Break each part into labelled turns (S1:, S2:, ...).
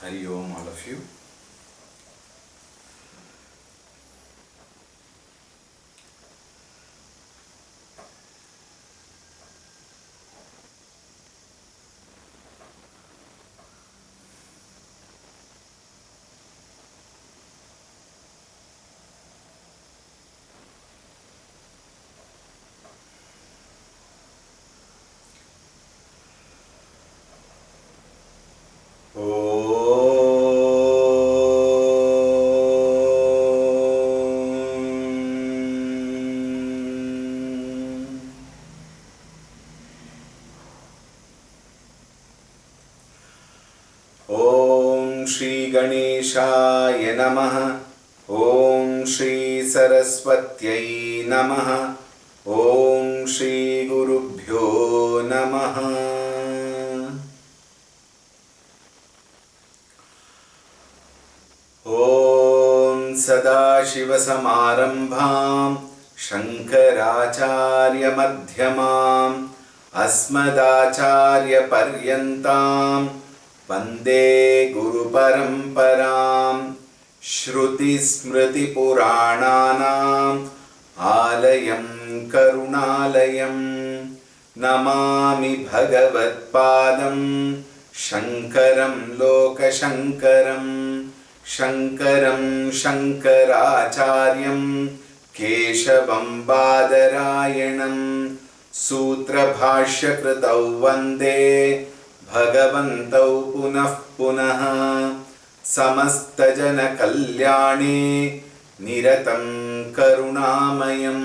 S1: Hari Om, all of you. ओम श्री गणेशाय नमः। ओम श्री सरस्वत्यै नमः। ओम श्री गुरुभ्यो नमः। ओम सदाशिवसमारम्भां शङ्कराचार्यमध्यमाम् अस्मदाचार्यपर्यन्तां वन्दे गुरुपरम्परां। श्रुतिस्मृतिपुराणानाम् आलयं करुणालयं नमामि भगवत्पादं शङ्करं लोकशङ्करं। शङ्करं शङ्कराचार्यं केशवं बादरायणं सूत्रभाष्यकृतौ वन्दे भगवन्तौ पुनः पुनः। समस्तजनकल्याणे निरतं करुणामयं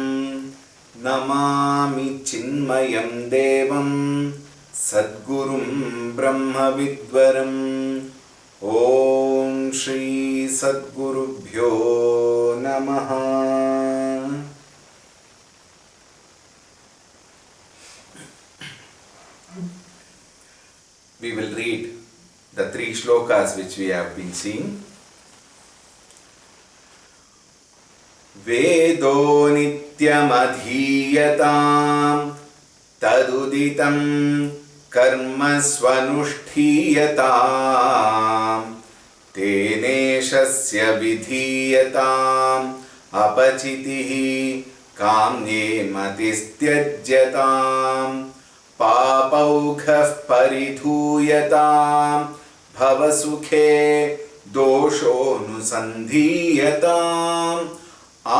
S1: नमामि चिन्मयं देवं सद्गुरुं ब्रह्मविद्वरम्। ओम श्री सद्गुरुभ्यो नमः। We will read the 3 shlokas which we have been seeing. Vedo nityamadhiyatam taduditam कर्म स्वनुष्ठीयताम् तेनेशस्य विधीयताम् अपचितिः काम्ये मतिस्त्यज्यताम् पापौघः परिधूयताम् भवसुखे दोषोऽनुसन्धीयताम्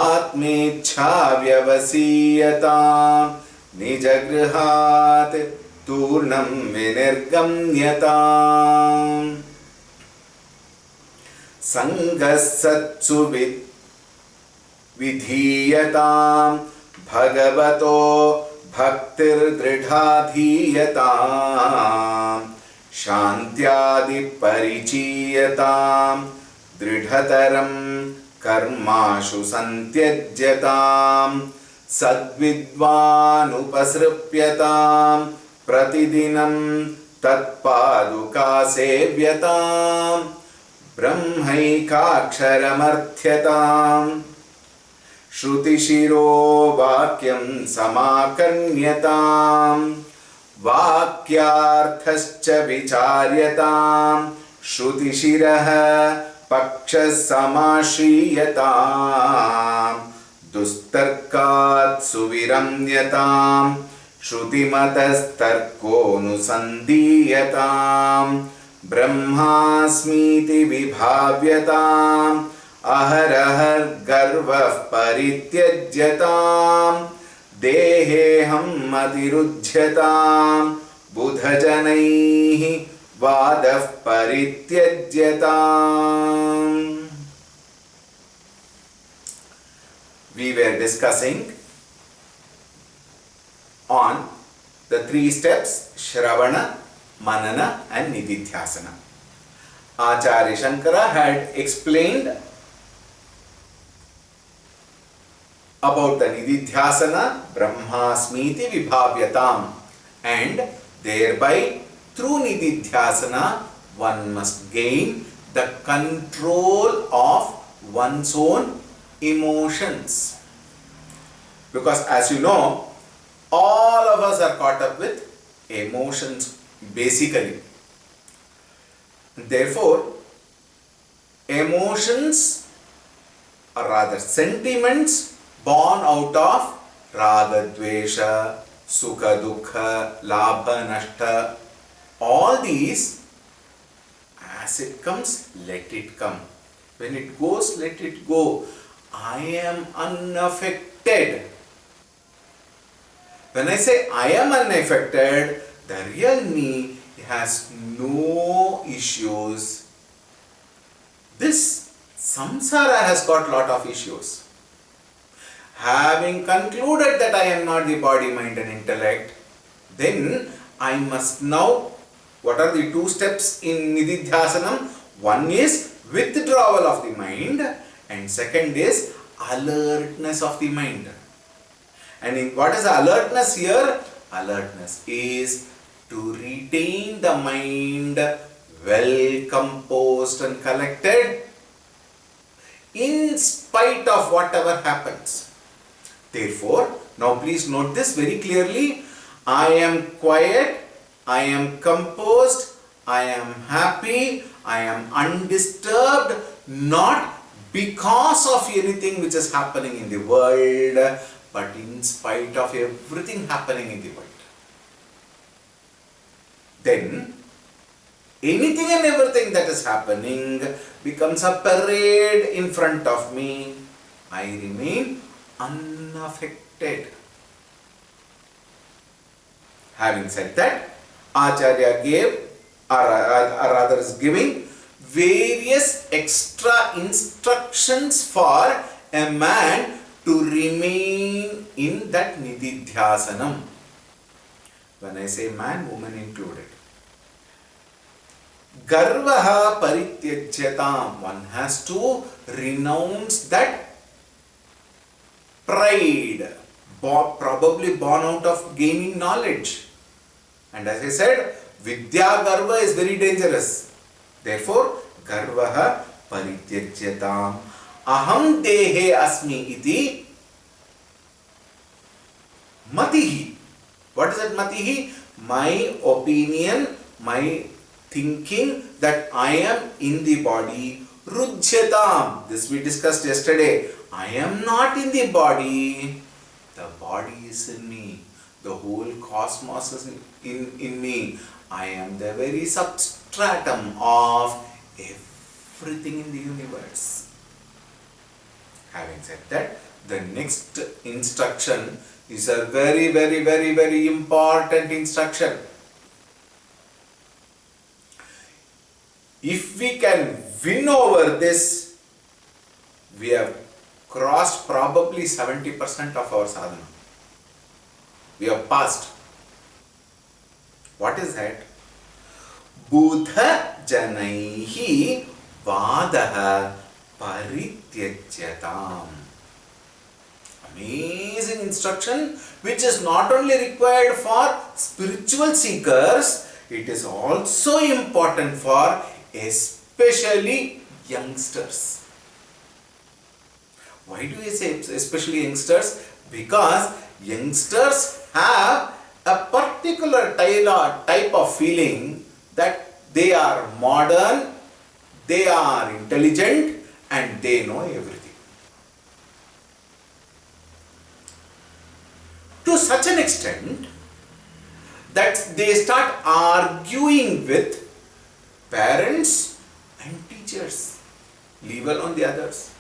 S1: आत्मेच्छाव्यवसीयताम् निजगृहात् तूर्णं विनिर्गम्यताम् संगस्सत्सु विधीयताम् भगवतो भक्तिर्दृढाधीयताम् शान्त्यादिपरिचीयताम् दृढतरं कर्माशु सन्त्यज्यताम् सद्विद्वानुपसृप्यताम् प्रतिदिनं तत्पादुकासेव्यताम् ब्रह्मैकाक्षरमर्थ्यताम् श्रुतिशिरो वाक्यं समाकर्ण्यताम् वाक्यार्थश्च विचार्यताम् श्रुतिशिरः पक्षः समाश्रीयताम् दुस्तर्कात् सुविरम्यताम् श्रुतिमतस्तर्कोऽनुसन्धीयताम् ब्रह्मास्मीति विभाव्यताम् अहरहर्गर्वः परित्यज्यताम् देहेऽहं मतिरुध्यतां बुधजनैः वादः परित्यज्यताम्. We were discussing on the 3 steps: Shravana, Manana and Nididhyasana. Acharya Shankara had explained about the Nididhyasana, Brahmasmiti Vibhavyatam, and thereby through Nididhyasana one must gain the control of one's own emotions. Because as you know, all of us are caught up with emotions basically. Therefore, emotions, or rather sentiments, born out of raga, dvesha, sukha, dukha, labha, nashta, all these, as it comes, let it come. When it goes, let it go. I am unaffected. When I say I am unaffected, the real me has no issues. This samsara has got lot of issues. Having concluded that I am not the body, mind and intellect, then I must now, what are the 2 steps in Nididhyasanam? One is withdrawal of the mind and second is alertness of the mind. And what is alertness here? Alertness is to retain the mind well composed and collected in spite of whatever happens. Therefore, now please note this very clearly. I am quiet, I am composed, I am happy, I am undisturbed, not because of anything which is happening in the world, but in spite of everything happening in the world. Then, anything and everything that is happening becomes a parade in front of me. I remain unaffected. Having said that, Acharya gave, or rather is giving, various extra instructions for a man to remain in that Nididhyasanam. When I say man, woman included. Garvaha parityajyatam. One has to renounce that pride, probably born out of gaining knowledge. And as I said, Vidya Garva is very dangerous. Therefore, Garvaha parityajyatam. Aham dehe asmi iti matihi. What is that matihi? My opinion, my thinking that I am in the body. Rujyatam. This we discussed yesterday. I am not in the body. The body is in me. The whole cosmos is in me. I am the very substratum of everything in the universe. Having said that, the next instruction is a very, very, very, very important instruction. If we can win over this, we have crossed probably 70% of our sadhana. We have passed. What is that? Buddha janaihi vadaha parityajyatam. Amazing instruction, which is not only required for spiritual seekers, it is also important for especially youngsters. Why do I say especially youngsters? Because youngsters have a particular type of feeling that they are modern, they are intelligent, and they know everything. To such an extent that they start arguing with parents and teachers, leave alone the others.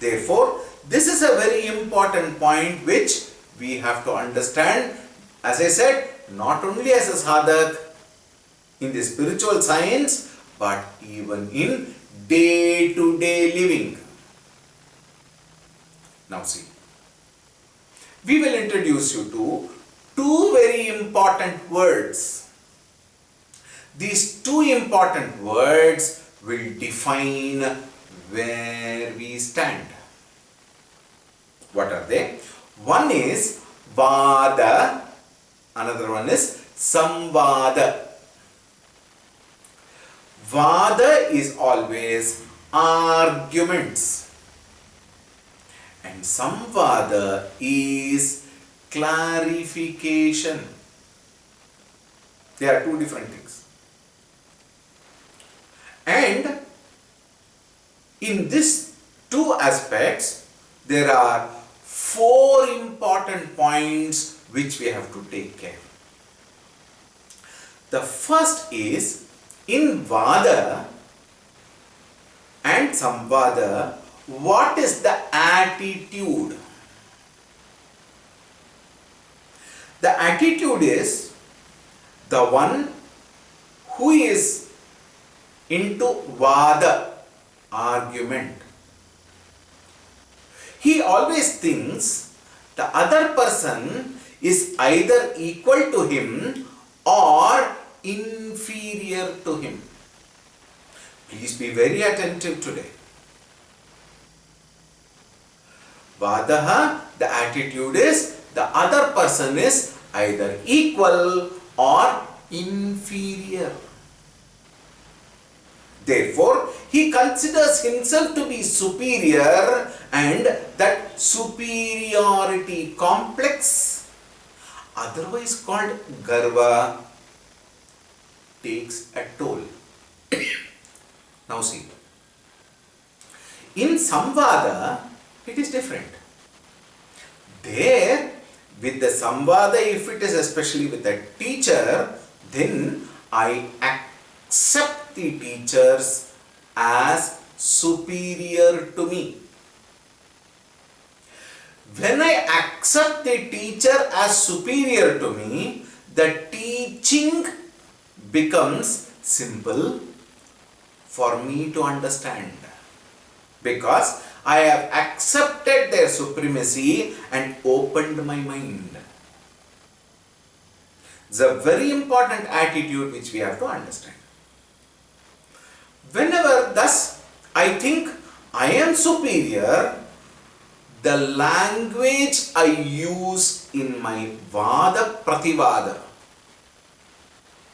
S1: Therefore, this is a very important point which we have to understand, as I said, not only as a sadhak in the spiritual science, but even in day-to-day living. Now see, we will introduce you to two very important words. These two important words will define where we stand. What are they? One is Vada, another one is Samvada. Vada is always arguments, and Samvada is clarification. They are two different things. And in these two aspects, there are four important points which we have to take care. The first is, in Vada and Samvada, what is the attitude? The attitude is the one who is into Vada, argument. He always thinks the other person is either equal to him or inferior to him. Please be very attentive today. Vadaha, the attitude is the other person is either equal or inferior. Therefore, he considers himself to be superior, and that superiority complex, otherwise called Garva, takes a toll. Now see, in Samvada, it is different. There, with the Samvada, if it is especially with a teacher, then I accept the teachers as superior to me. When I accept the teacher as superior to me, the teaching becomes simple for me to understand, because I have accepted their supremacy and opened my mind. It's a very important attitude which we have to understand. Whenever thus I think I am superior, the language I use in my Vada Prativada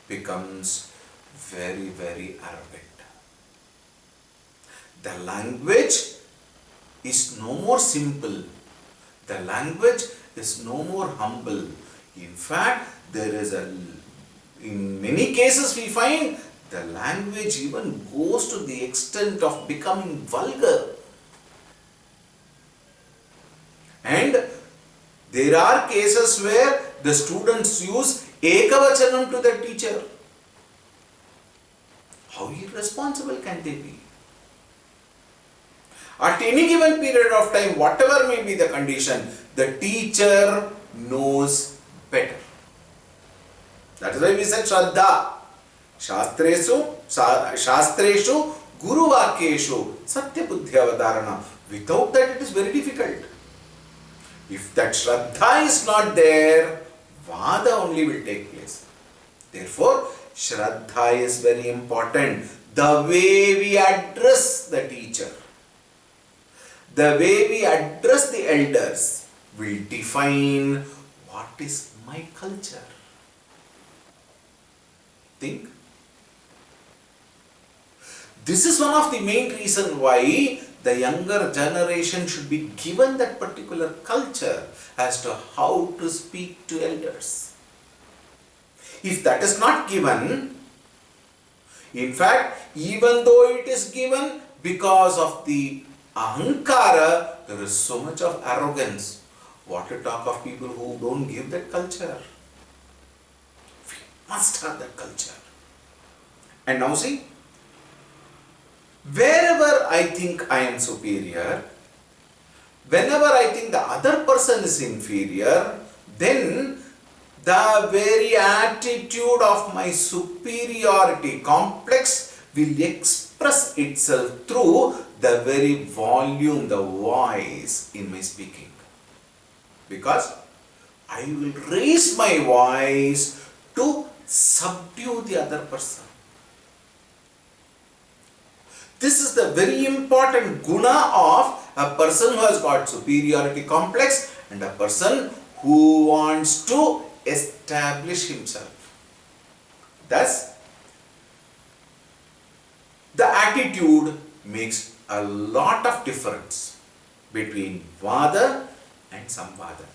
S1: becomes very, very arrogant. The language is no more simple. The language is no more humble. In fact, in many cases we find the language even goes to the extent of becoming vulgar. And there are cases where the students use Ekavachanam to the teacher. How irresponsible can they be? At any given period of time, whatever may be the condition, the teacher knows better. That is why we said Shraddha. Shastreshu Guru Vakyeshu Satya Buddhi Avatarana. Without that, it is very difficult. If that Shraddha is not there, Vada only will take place. Therefore, Shraddha is very important. The way we address the teacher, the way we address the elders will define what is my culture. Think. This is one of the main reasons why the younger generation should be given that particular culture as to how to speak to elders. If that is not given, in fact, even though it is given because of the ahankara, there is so much of arrogance. What to talk of people who don't give that culture? We must have that culture. And now see, wherever I think I am superior, whenever I think the other person is inferior, then the very attitude of my superiority complex will express itself through the very volume, the voice in my speaking. Because I will raise my voice to subdue the other person. This is the very important guna of a person who has got superiority complex and a person who wants to establish himself. Thus, the attitude makes a lot of difference between Vada and Samvada.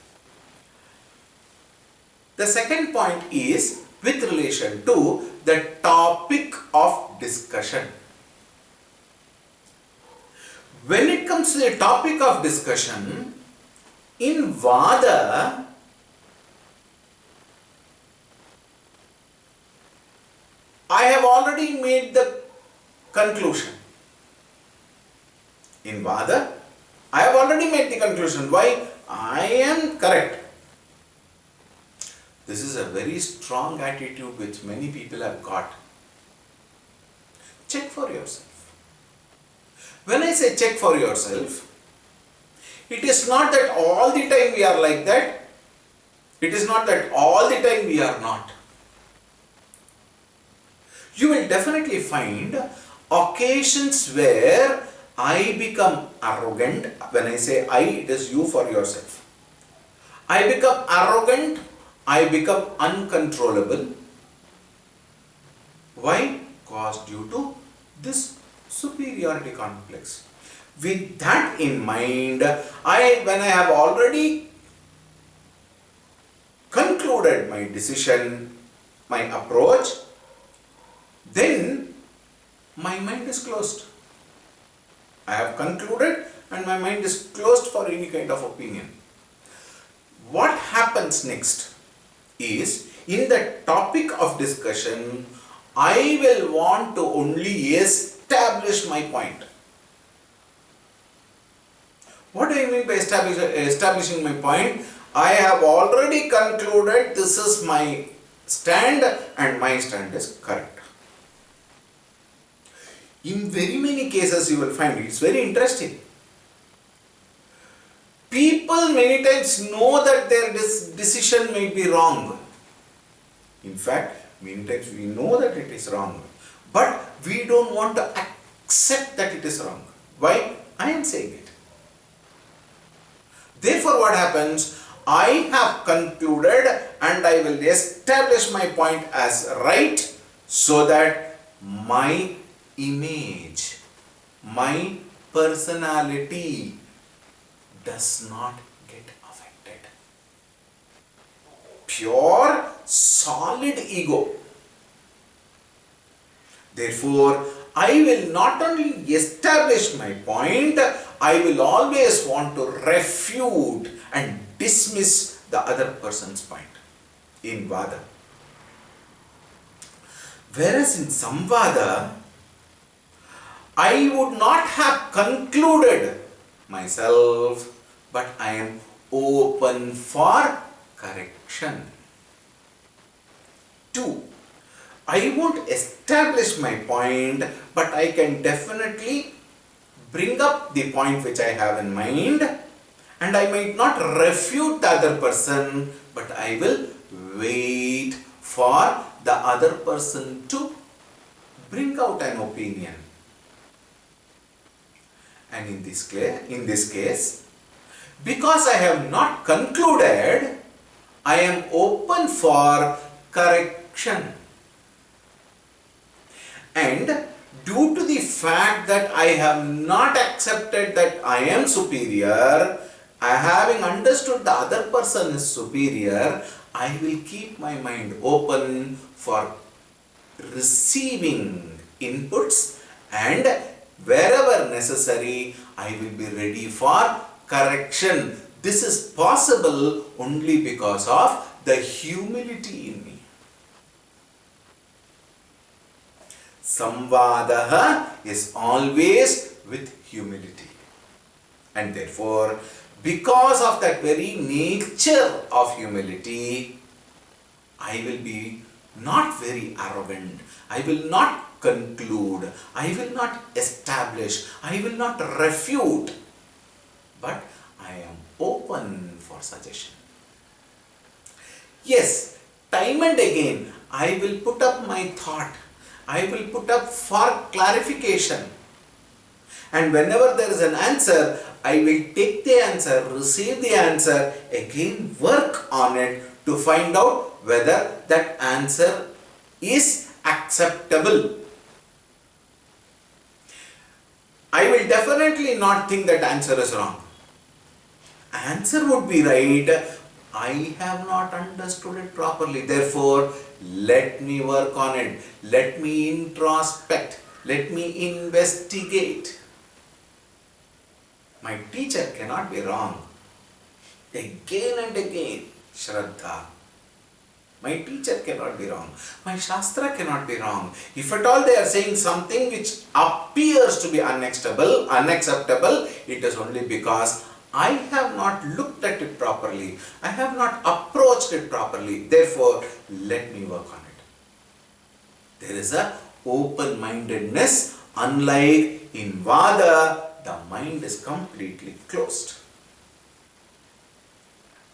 S1: The second point is with relation to the topic of discussion. When it comes to the topic of discussion, in Vada, I have already made the conclusion. In Vada, I have already made the conclusion. Why? I am correct. This is a very strong attitude which many people have got. Check for yourself. When I say check for yourself, it is not that all the time we are like that. It is not that all the time we are not. You will definitely find occasions where I become arrogant. When I say I, it is you for yourself. I become arrogant. I become uncontrollable. Why? Because due to this superiority complex. With that in mind, when I have already concluded my decision, my approach, then my mind is closed. I have concluded and my mind is closed for any kind of opinion. What happens next is, in the topic of discussion, I will want to only establish my point. What do I mean by establishing my point? I have already concluded this is my stand and my stand is correct. In very many cases you will find it's very interesting. People many times know that their decision may be wrong. In fact, many times we know that it is wrong. But we don't want to accept that it is wrong. Why? I am saying it. Therefore, what happens? I have concluded and I will establish my point as right so that my image, my personality does not get affected. Pure, solid ego. Therefore, I will not only establish my point, I will always want to refute and dismiss the other person's point in Vada. Whereas in Samvada, I would not have concluded myself, but I am open for correction. 2. I won't establish my point, but I can definitely bring up the point which I have in mind, and I might not refute the other person, but I will wait for the other person to bring out an opinion. And in this case, because I have not concluded, I am open for correction. And due to the fact that I have not accepted that I am superior, having understood the other person is superior, I will keep my mind open for receiving inputs, and wherever necessary, I will be ready for correction. This is possible only because of the humility in me. Samvadaha is always with humility. And therefore, because of that very nature of humility, I will be not very arrogant. I will not conclude. I will not establish. I will not refute. But I am open for suggestion. Yes, time and again, I will put up my thought. I will put up for clarification. And whenever there is an answer, I will take the answer, receive the answer, again work on it to find out whether that answer is acceptable. I will definitely not think that answer is wrong. Answer would be right. I have not understood it properly. Therefore, let me work on it. Let me introspect. Let me investigate. My teacher cannot be wrong. Again and again, Shraddha. My teacher cannot be wrong. My Shastra cannot be wrong. If at all they are saying something which appears to be unacceptable, it is only because I have not looked at it properly. I have not approached it properly. Therefore, let me work on it. There is a open-mindedness. Unlike in Vada, the mind is completely closed.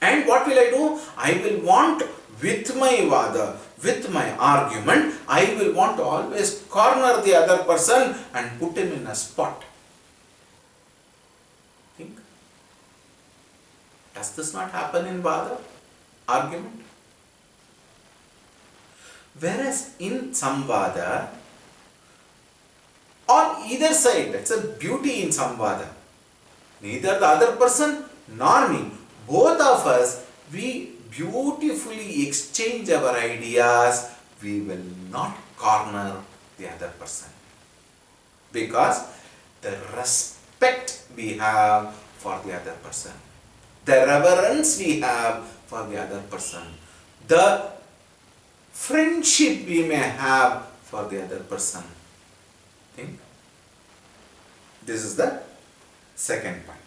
S1: And what will I do? I will want with my Vada, with my argument, I will want to always corner the other person and put him in a spot. Think. Does this not happen in Vada? Argument? Whereas in Samvada, on either side, that's a beauty in Samvada. Neither the other person nor me, both of us, we beautifully exchange our ideas. We will not corner the other person. Because the respect we have for the other person, the reverence we have for the other person, the friendship we may have for the other person. Think? This is the second point.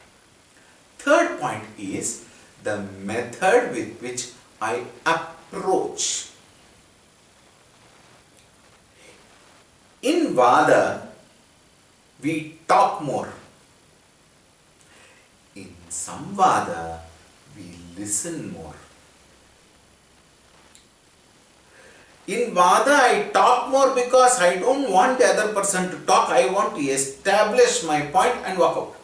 S1: Third point is the method with which I approach. In Vada, we talk more. In Samvada, we listen more. In Vada, I talk more because I don't want the other person to talk. I want to establish my point and walk out.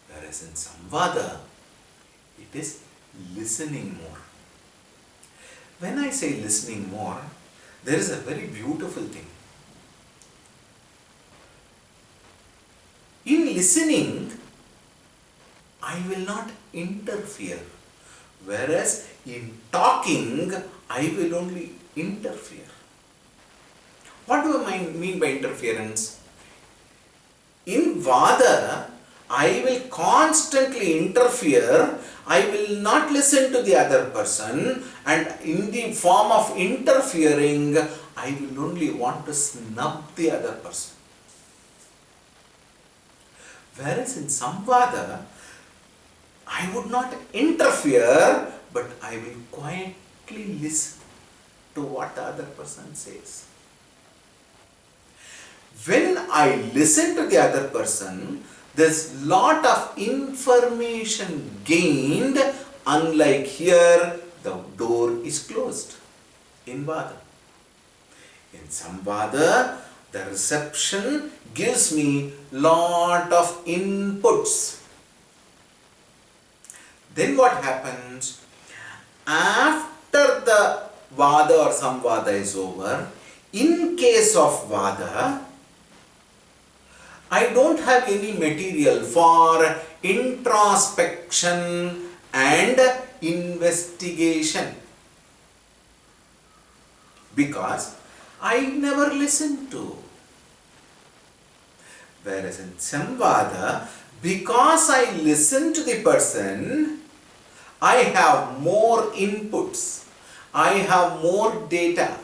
S1: Whereas in Samvada, it is listening more. When I say listening more, there is a very beautiful thing. In listening, I will not interfere. Whereas in talking, I will only interfere. What do I mean by interference? In Vada, I will constantly interfere. I will not listen to the other person, and in the form of interfering, I will only want to snub the other person. Whereas in Samvada, I would not interfere, but I will quietly listen to what the other person says. When I listen to the other person, there's lot of information gained, unlike here, the door is closed in Vada. In Samvada, the reception gives me lot of inputs. Then what happens? After the Vada or Samvada is over, in case of Vada, I don't have any material for introspection and investigation, because I never listen to. Whereas in Samvada, because I listen to the person, I have more inputs, I have more data,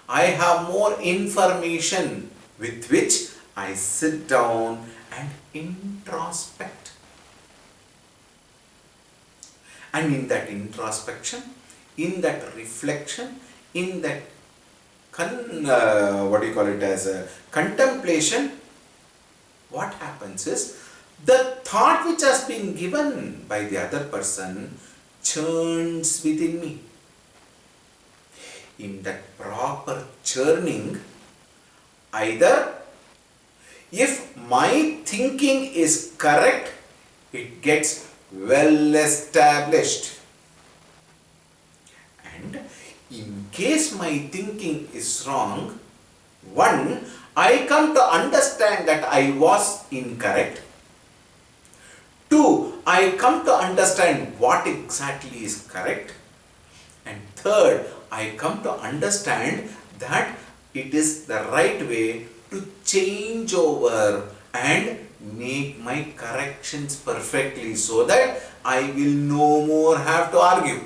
S1: I have more information with which I sit down and introspect. And in that introspection, in that reflection, in that contemplation, what happens is the thought which has been given by the other person churns within me. In that proper churning, either if my thinking is correct, it gets well established. And in case my thinking is wrong, one, I come to understand that I was incorrect. Two, I come to understand what exactly is correct. And third, I come to understand that it is the right way to change over and make my corrections perfectly so that I will no more have to argue.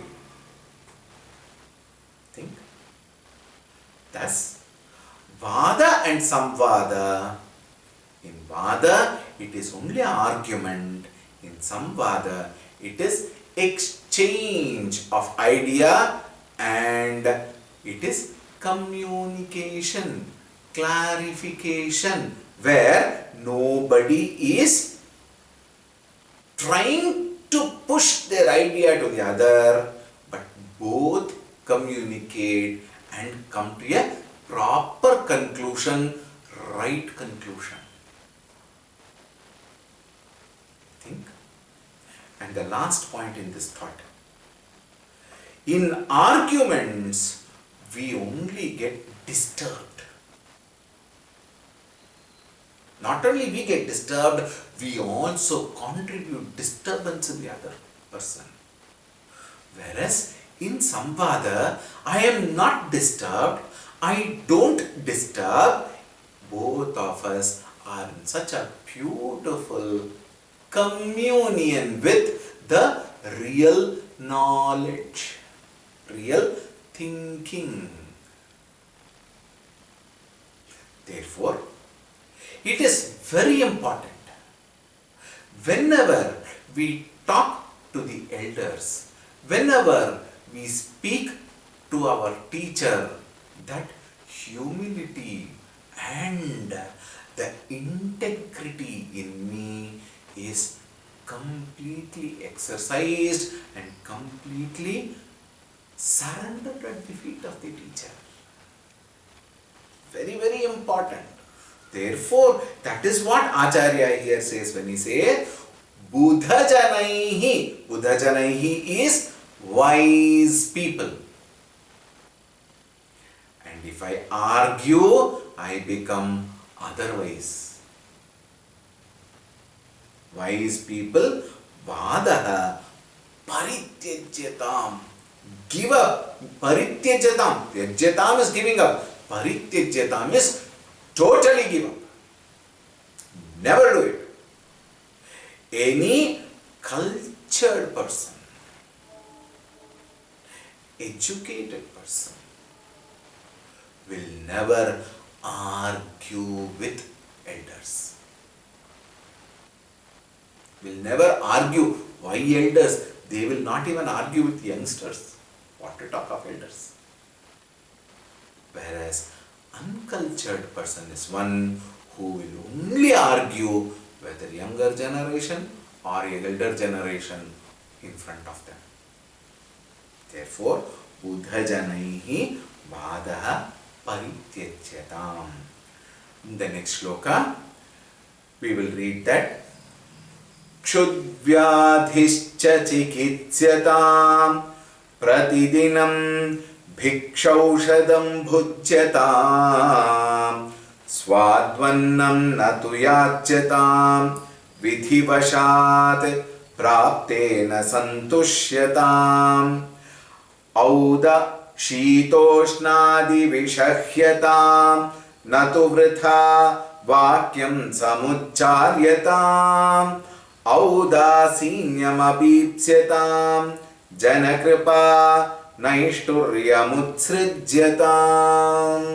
S1: Think. Thus, Vada and Samvada. In Vada, it is only argument. In Samvada, it is exchange of idea and it is communication, clarification, where nobody is trying to push their idea to the other, but both communicate and come to a proper conclusion, right conclusion. Think. And the last point in this thought. In arguments, we only get disturbed. Not only we get disturbed, we also contribute disturbance in the other person. Whereas in Samvada, I am not disturbed, I don't disturb. Both of us are in such a beautiful communion with the real knowledge, real thinking. Therefore, it is very important whenever we talk to the elders, whenever we speak to our teacher, that humility and the integrity in me is completely exercised and completely surrendered at the feet of the teacher. Very, very important. Therefore, that is what Acharya here says when he says, Buddha Janaihi. Buddha Janaihi is wise people. And if I argue, I become otherwise. Wise people, Vadaha Parityajyatam. Give up. Parityajyatam. Tyajyatam is giving up. Parityajyatam is totally give up. Never do it. Any cultured person, educated person will never argue with elders. Will never argue. Why elders? They will not even argue with youngsters. What to talk of elders? Whereas uncultured person is one who will only argue whether younger generation or elder generation in front of them. Therefore, Buddha Janaihi Vadaha Parityajyatam. In the next shloka, we will read that Kshudvyadhischa chikitsyataam pratidinam bhikshaushadam bhujyatam swadvannam natu yachyatam vidhivashat praptena santushyatam auda शीतोष्णादि विषह्यतां न तु वृथा वाक्यं समुच्चार्यताम् औदासीन्यमभीप्स्यतां जनकृपा नैष्ठुर्यमुत्सृज्यताम्.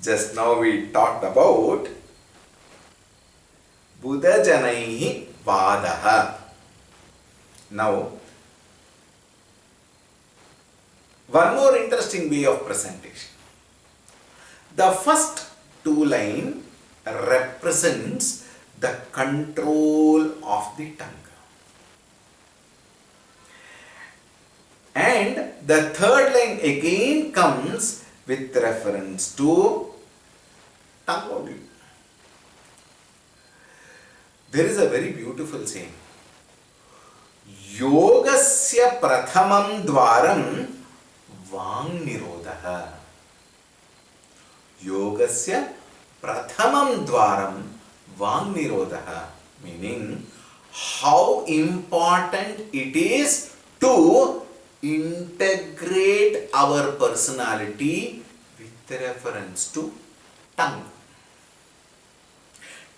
S1: Just now we talked about Buddha Janaihi Vadaha. Now, one more interesting way of presentation. The first two line represents the control of the tongue. And the third line again comes with reference to tongue only. There is a very beautiful saying. Yogasya prathamam dwaram vang nirodha. Yogasya prathamam dwaram vang nirodha. Meaning, how important it is to integrate our personality with reference to tongue.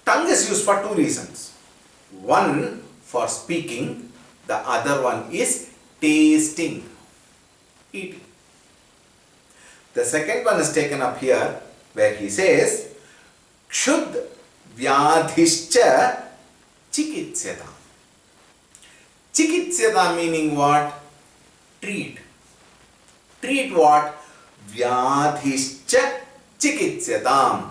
S1: Tongue is used for two reasons. One for speaking, the other one is tasting, eating. The second one is taken up here where he says, Kshud vyadhischa chikitsyata. Chikitsyata meaning what? Treat. Treat what? Vyadhischa chikitsatam.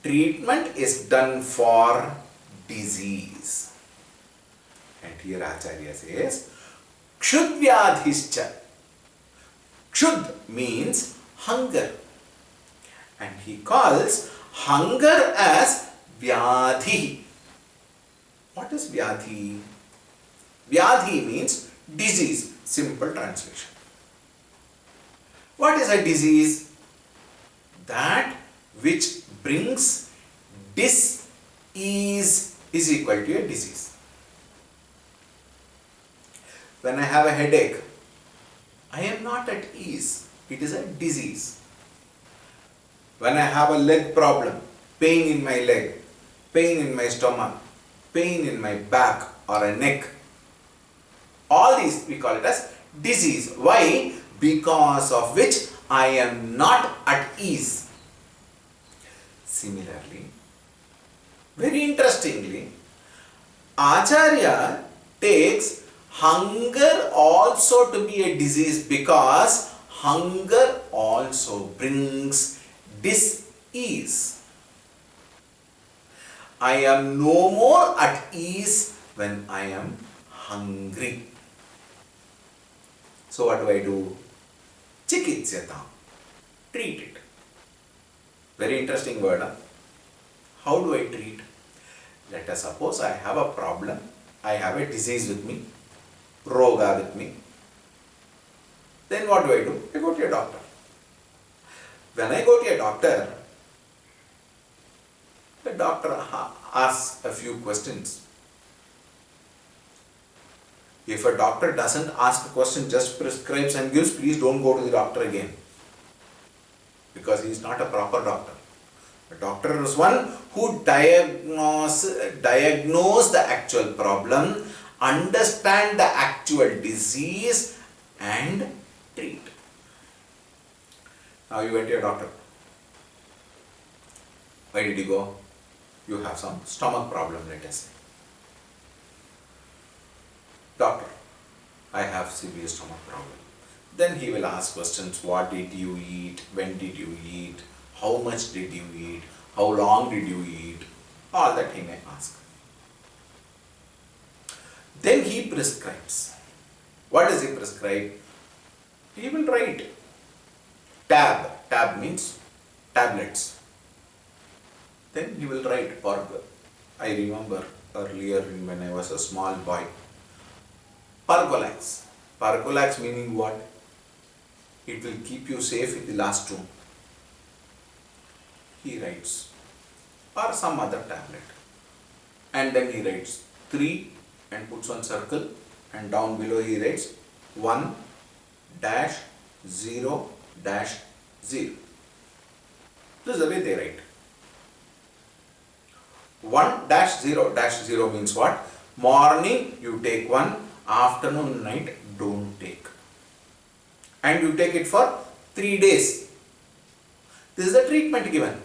S1: Treatment is done for disease. And here Acharya says, Kshud vyadhischa. Kshud means hunger. And he calls hunger as vyadhi. What is vyadhi? Vyadhi means disease. Simple translation. What is a disease? That which brings dis-ease is equal to a disease. When I have a headache, I am not at ease. It is a disease. When I have a leg problem, pain in my leg, pain in my stomach, pain in my back or a neck, all these we call it as disease. Why? Because of which I am not at ease. Similarly, very interestingly, Acharya takes hunger also to be a disease because hunger also brings dis-ease. I am no more at ease when I am hungry. So what do? Chikitsyata. Treat it. Very interesting word. Huh? How do I treat? Let us suppose I have a problem. I have a disease with me. Roga with me. Then what do? I go to a doctor. When I go to a doctor, the doctor asks a few questions. If a doctor doesn't ask a question, just prescribes and gives, please don't go to the doctor again. Because he is not a proper doctor. A doctor is one who diagnose the actual problem, understand the actual disease and treat. Now you went to a doctor. Why did you go? You have some stomach problem, let us say. Doctor, I have severe stomach problem. Then he will ask questions. What did you eat? When did you eat? How much did you eat? How long did you eat? All that he may ask. Then he prescribes. What does he prescribe? He will write tab. Tab means tablets. Then he will write Parg. I remember earlier when I was a small boy. Pargolax. Pargolax meaning what? It will keep you safe in the last room. He writes. Or some other tablet. And then he writes 3 and puts one circle, and down below he writes 1-0-0. This is the way they write. 1-0-0 means what? Morning you take one, afternoon, night don't take. And you take it for 3 days. This is the treatment given.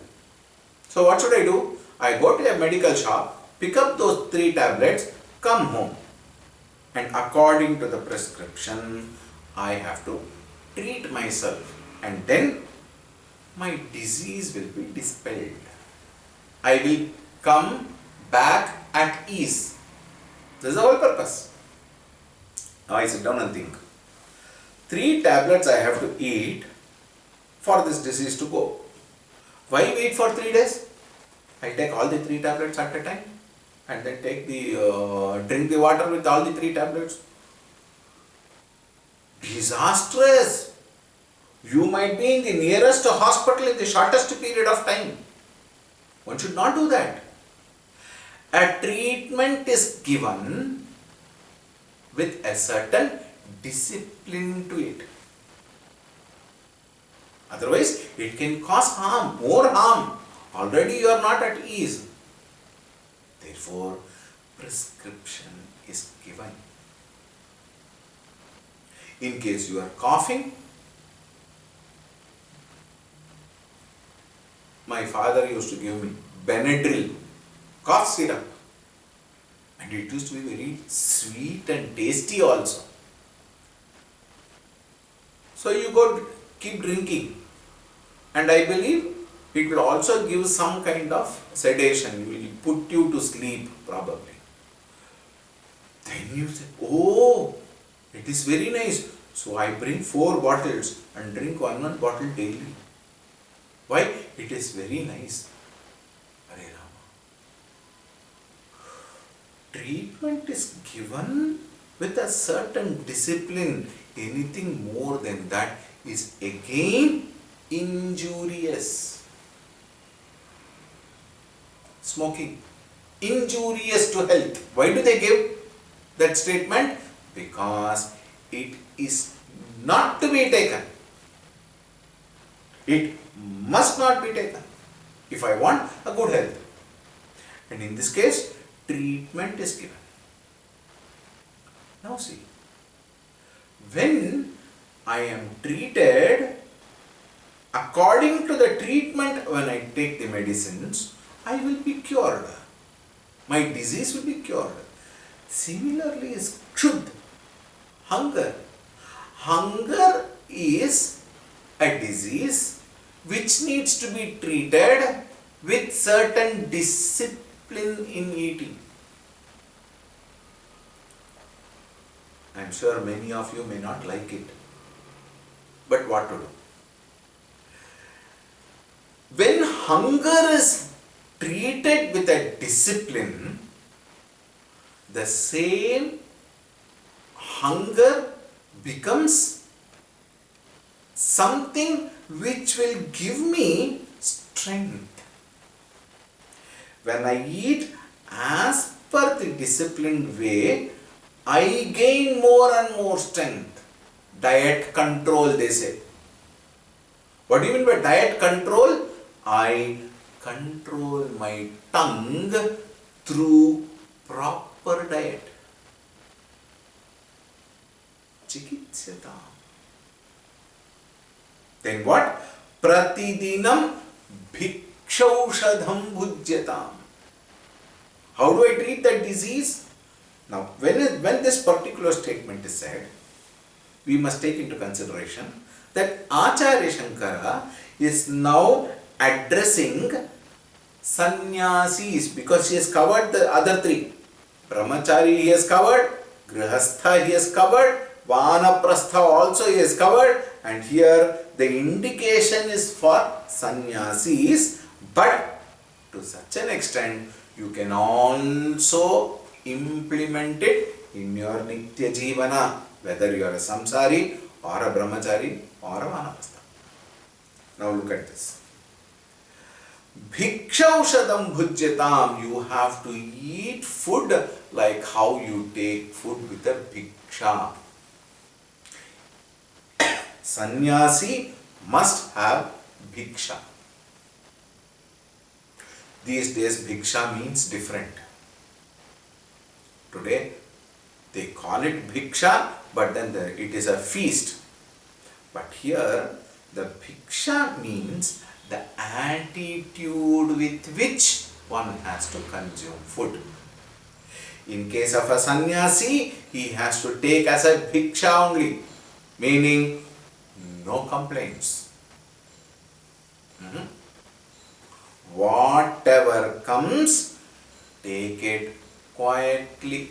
S1: So what should I do? I go to a medical shop, pick up those 3 tablets, come home, and according to the prescription, I have to treat myself, and then my disease will be dispelled. I will come back at ease. This is the whole purpose. Now I sit down and think. 3 tablets I have to eat for this disease to go. Why wait for 3 days? I take all the 3 tablets at a time and then take the drink the water with all the 3 tablets. Disastrous! You might be in the nearest hospital in the shortest period of time. One should not do that. A treatment is given with a certain discipline to it. Otherwise, it can cause harm, more harm. Already you are not at ease. Therefore, prescription is given. In case you are coughing, my father used to give me Benadryl, cough syrup. And it used to be very sweet and tasty also. So you go keep drinking. And I believe it will also give some kind of sedation. It will put you to sleep probably. Then you say, oh, it is very nice. So I bring 4 bottles and drink one bottle daily. Why? It is very nice. Hare Rama. Treatment is given with a certain discipline. Anything more than that is again injurious. Smoking, injurious to health. Why do they give that statement? Because it is not to be taken. It must not be taken if I want a good health. And in this case, treatment is given. Now see, when I am treated, according to the treatment, when I take the medicines, I will be cured. My disease will be cured. Similarly is kshuddha, hunger. Hunger is a disease which needs to be treated with certain discipline in eating. I am sure many of you may not like it. But what to do? When hunger is treated with a discipline, the same hunger becomes something which will give me strength. When I eat as per the disciplined way, I gain more and more strength. Diet control, they say. What do you mean by diet control? I control my tongue through proper diet. Chikitsyata. Then what? Pratidinam bhikshaushadham bhujyatam. How do I treat that disease? Now, when this particular statement is said, we must take into consideration that Acharya Shankara is now addressing sannyasis, because he has covered the other 3. Brahmachari he has covered, Grihastha he has covered, Vanaprastha also he has covered, and here the indication is for sannyasis, but to such an extent you can also implement it in your Nitya Jivana, whether you are a samsari or a brahmachari or a vanaprastha. Now look at this. Bhikshaushadam bhujyatam. You have to eat food like how you take food with a bhiksha. Sannyasi must have bhiksha. These days bhiksha means different. Today they call it bhiksha, but then it is a feast. But here the bhiksha means the attitude with which one has to consume food. In case of a sannyasi, he has to take as a bhiksha only, meaning no complaints. Whatever comes, take it quietly.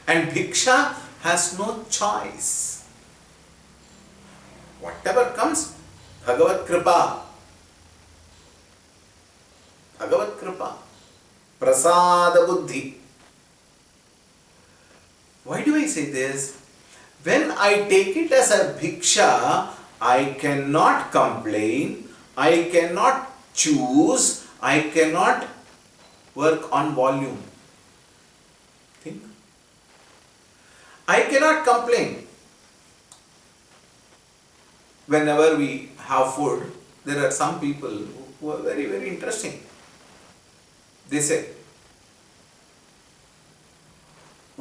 S1: And bhiksha has no choice. Whatever comes, Bhagavad Kripa. Bhagavad Kripa. Prasada Buddhi. Why do I say this? When I take it as a bhiksha, I cannot complain, I cannot choose, I cannot work on volume. Think. I cannot complain. Whenever we have food, there are some people who are very, very interesting. They say,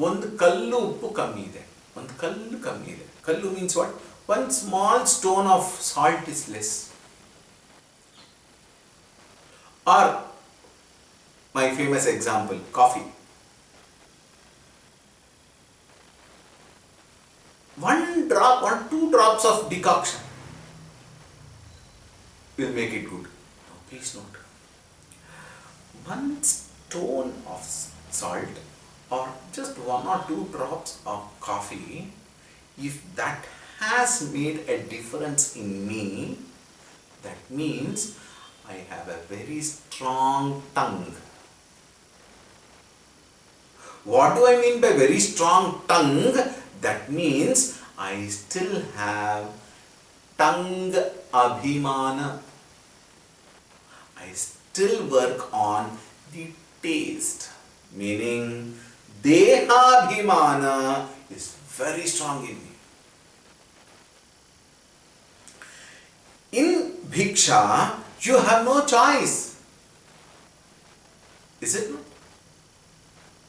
S1: ಒಂದು ಕಲ್ಲು ಉಪ್ಪು ಕಮ್ಮಿ ಇದೆ, ಒಂದು ಕಲ್ಲು ಕಮ್ಮಿ ಇದೆ. Kallu means what? One small stone of salt is less. Or my famous example, coffee. One drop or 2 drops of decoction will make it good. Now please note. One stone of salt or just 1 or 2 drops of coffee, if that has made a difference in me, that means I have a very strong tongue. What do I mean by very strong tongue? That means I still have tongue abhimana. I still work on the taste, meaning dehabhimana is very strong in me. In bhiksha, you have no choice. Is it not?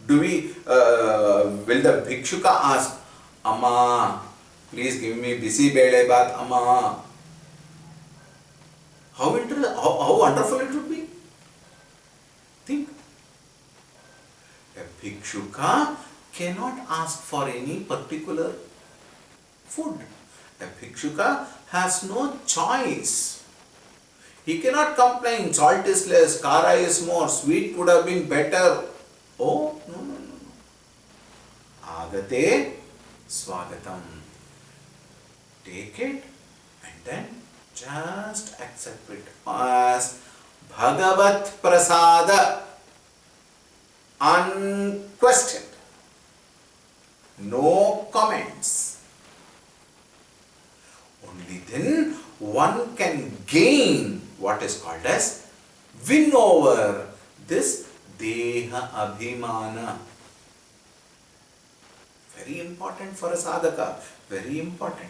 S1: Will the bhikshuka ask, Amma, please give me bisi bele baat, Amma? How wonderful it would be. Think. A bhikshuka cannot ask for any particular food. A bhikshuka has no choice. He cannot complain, salt is less, kara is more, sweet would have been better. Oh, no. Agate swagatam. Take it and then just accept it as Bhagavat Prasada, unquestioned. No comments. Only then one can gain what is called as win over this Deha Abhimana. Very important for a sadhaka. Very important.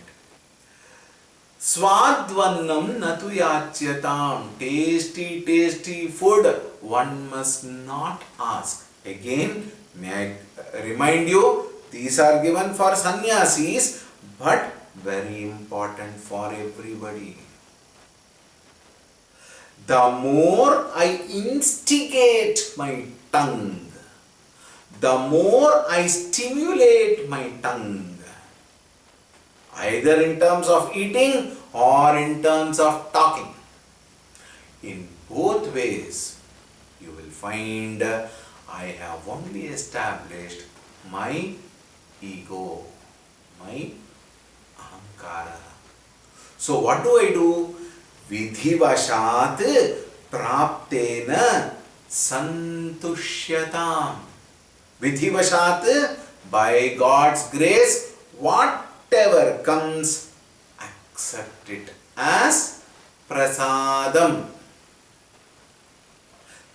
S1: Swadvannam natu yachyatam. Tasty food one must not ask. Again, may I remind you, these are given for sannyasis, but very important for everybody. The more I instigate my tongue, the more I stimulate my tongue, either in terms of eating or in terms of talking. In both ways, you will find I have only established my ego, my ahankara. So what do I do? Vidhivashat praptena santushyatam. Vidhivashat, by God's grace, whatever comes, accept it as prasadam.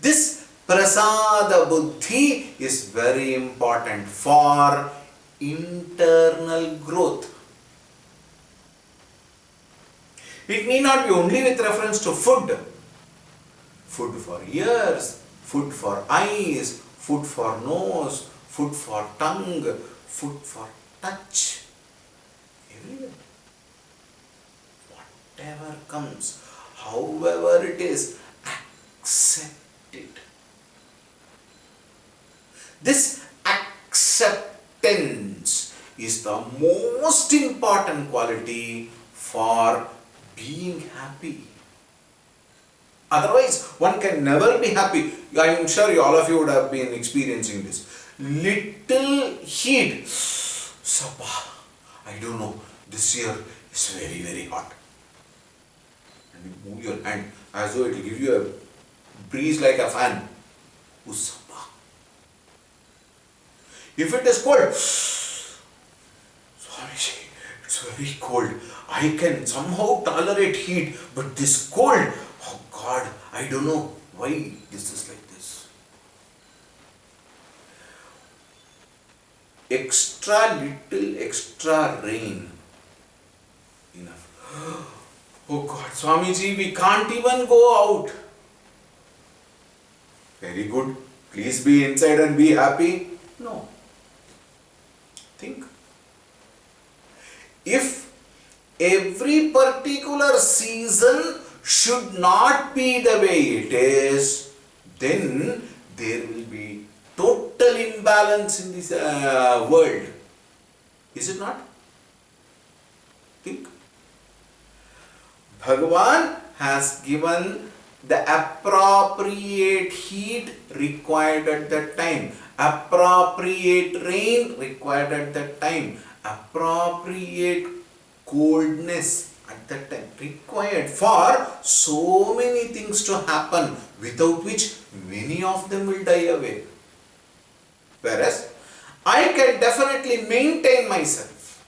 S1: This prasada buddhi is very important for internal growth. It need not be only with reference to food. Food for ears, food for eyes, food for nose, food for tongue, food for touch. Everywhere. Whatever comes, however it is, accept it. This acceptance is the most important quality for being happy. Otherwise, one can never be happy. I am sure all of you would have been experiencing this. Little heat. Sabah, I don't know, this year is very, very hot. And you move your hand as though it will give you a breeze like a fan. Sabah. If it is cold, Swamiji, it's very cold. I can somehow tolerate heat, but this cold, oh God, I don't know why this is like this. Extra little extra rain. Enough. Oh God, Swamiji, we can't even go out. Very good. Please be inside and be happy. No. Think. If every particular season should not be the way it is, then there will be total imbalance in this world. Is it not? Think. Bhagavan has given the appropriate heat required at that time, appropriate rain required at that time, appropriate coldness at that time required for so many things to happen, without which many of them will die away. Whereas I can definitely maintain myself.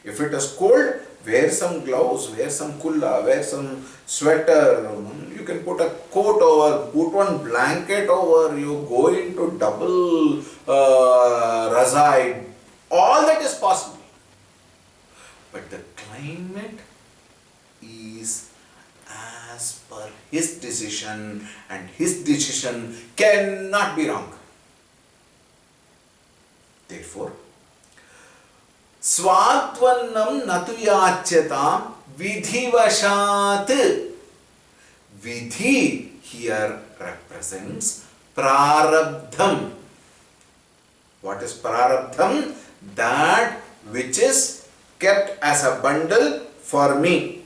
S1: If it is cold, wear some gloves, wear some kulla, wear some sweater. You can put a coat over, put one blanket over, you go into double razai. All that is possible. But the climate is as per his decision, and his decision cannot be wrong. Therefore, Swadvannam natu yachyatam vidhivashat. Vidhi here represents prarabdham. What is prarabdham? That which is kept as a bundle for me.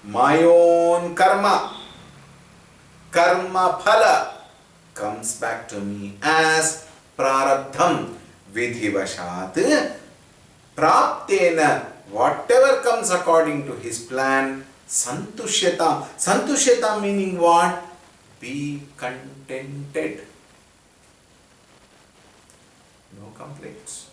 S1: My own karma phala comes back to me as prarabdham. Vidhivashat praptena, whatever comes according to his plan, santushyata. Santushyata meaning what? Be contented. No complaints.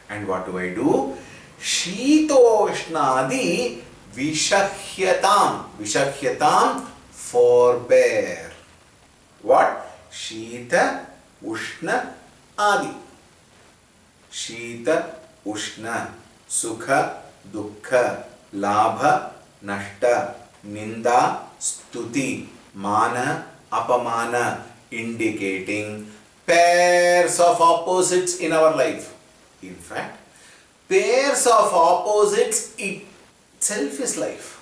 S1: And what do? Shitoshnadi vishahyatam. Vishahyatam, forbear. What? Shita, Ushna, Adi. Shita, Ushna, Sukha, Dukkha, Labha, Nashta, Ninda, Stuti, Mana, Apamana, indicating pairs of opposites in our life. In fact, pairs of opposites itself is life.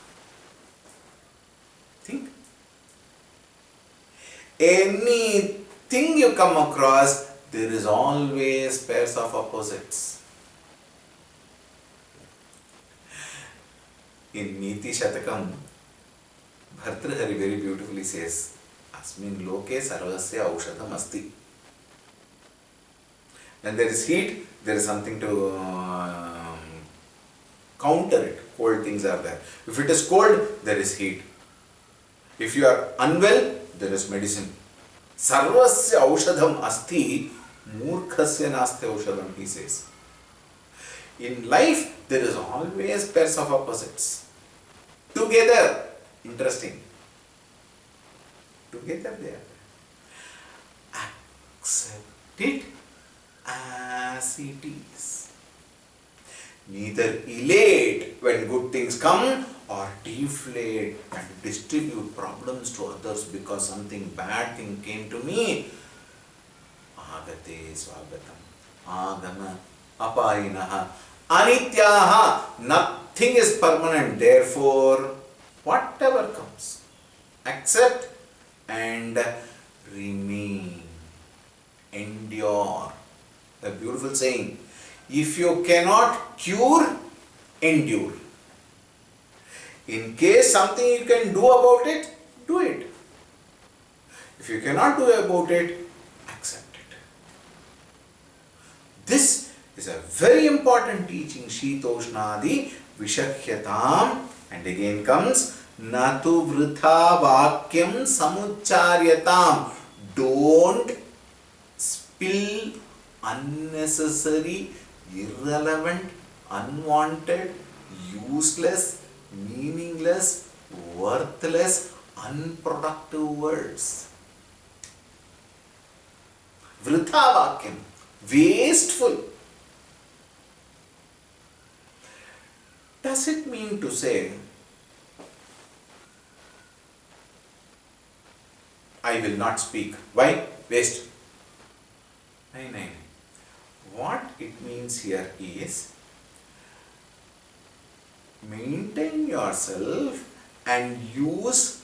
S1: Think. Anything you come across, there is always pairs of opposites. In Niti Shatakam, Bhartrhari very beautifully says, Asmin loke sarvasya aushadham asti. When there is heat, there is something to counter it. Cold things are there. If it is cold, there is heat. If you are unwell, there is medicine. Sarvasya aushadham asti, murkhasya nasti aushadham, he says. In life, there is always pairs of opposites. Together, interesting. Together they are. Accept it as it is. Neither elate when good things come, or deflate and distribute problems to others because something bad thing came to me. Agate swagatam, agama apayinaha, anityaha. Nothing is permanent. Therefore, whatever comes, accept and remain. Endure. The beautiful saying. If you cannot cure, endure. In case something you can do about it, do it. If you cannot do about it, accept it. This is a very important teaching. Shitoshnadi Vishakyatam. And again comes Natu Vritha Vakyam Samucharyatam. Don't spill unnecessary, irrelevant, unwanted, useless, meaningless, worthless, unproductive words. Vritha Vakyam, wasteful. Does it mean to say, I will not speak? Why? Waste. No. What it means here is, maintain yourself and use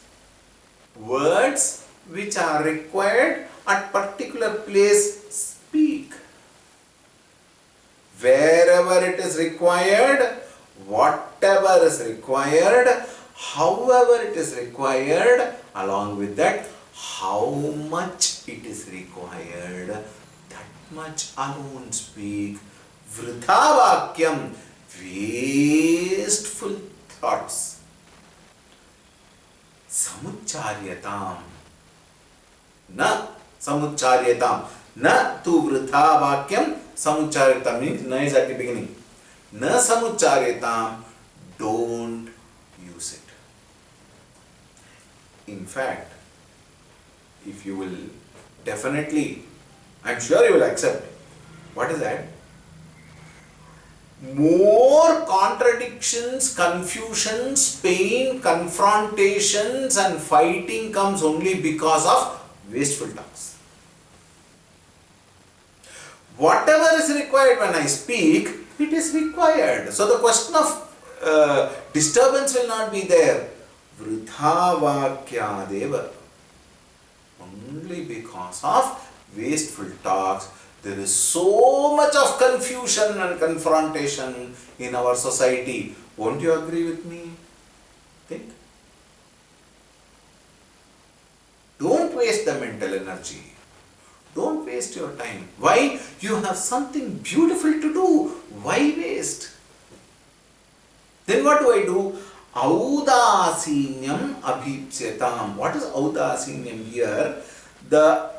S1: words which are required at particular place. Speak. Wherever it is required, whatever is required, however it is required, along with that, how much it is required, that much alone speak. Vritha Vakyam, wasteful thoughts. Samucharyatam. Na samucharyatam. Na tu vritha vakyam samucharyatam means na is at the beginning. Na samucharyatam, don't use it. In fact, if you will definitely, I am sure you will accept. What is that? More contradictions, confusions, pain, confrontations and fighting comes only because of wasteful talks. Whatever is required when I speak, it is required. So the question of disturbance will not be there. Vritha Vakyadeva. Only because of wasteful talks, there is so much of confusion and confrontation in our society. Won't you agree with me? Think. Don't waste the mental energy. Don't waste your time. Why? You have something beautiful to do. Why waste? Then what do? Audasinyam abhipsyatam. What is audasinyam here? The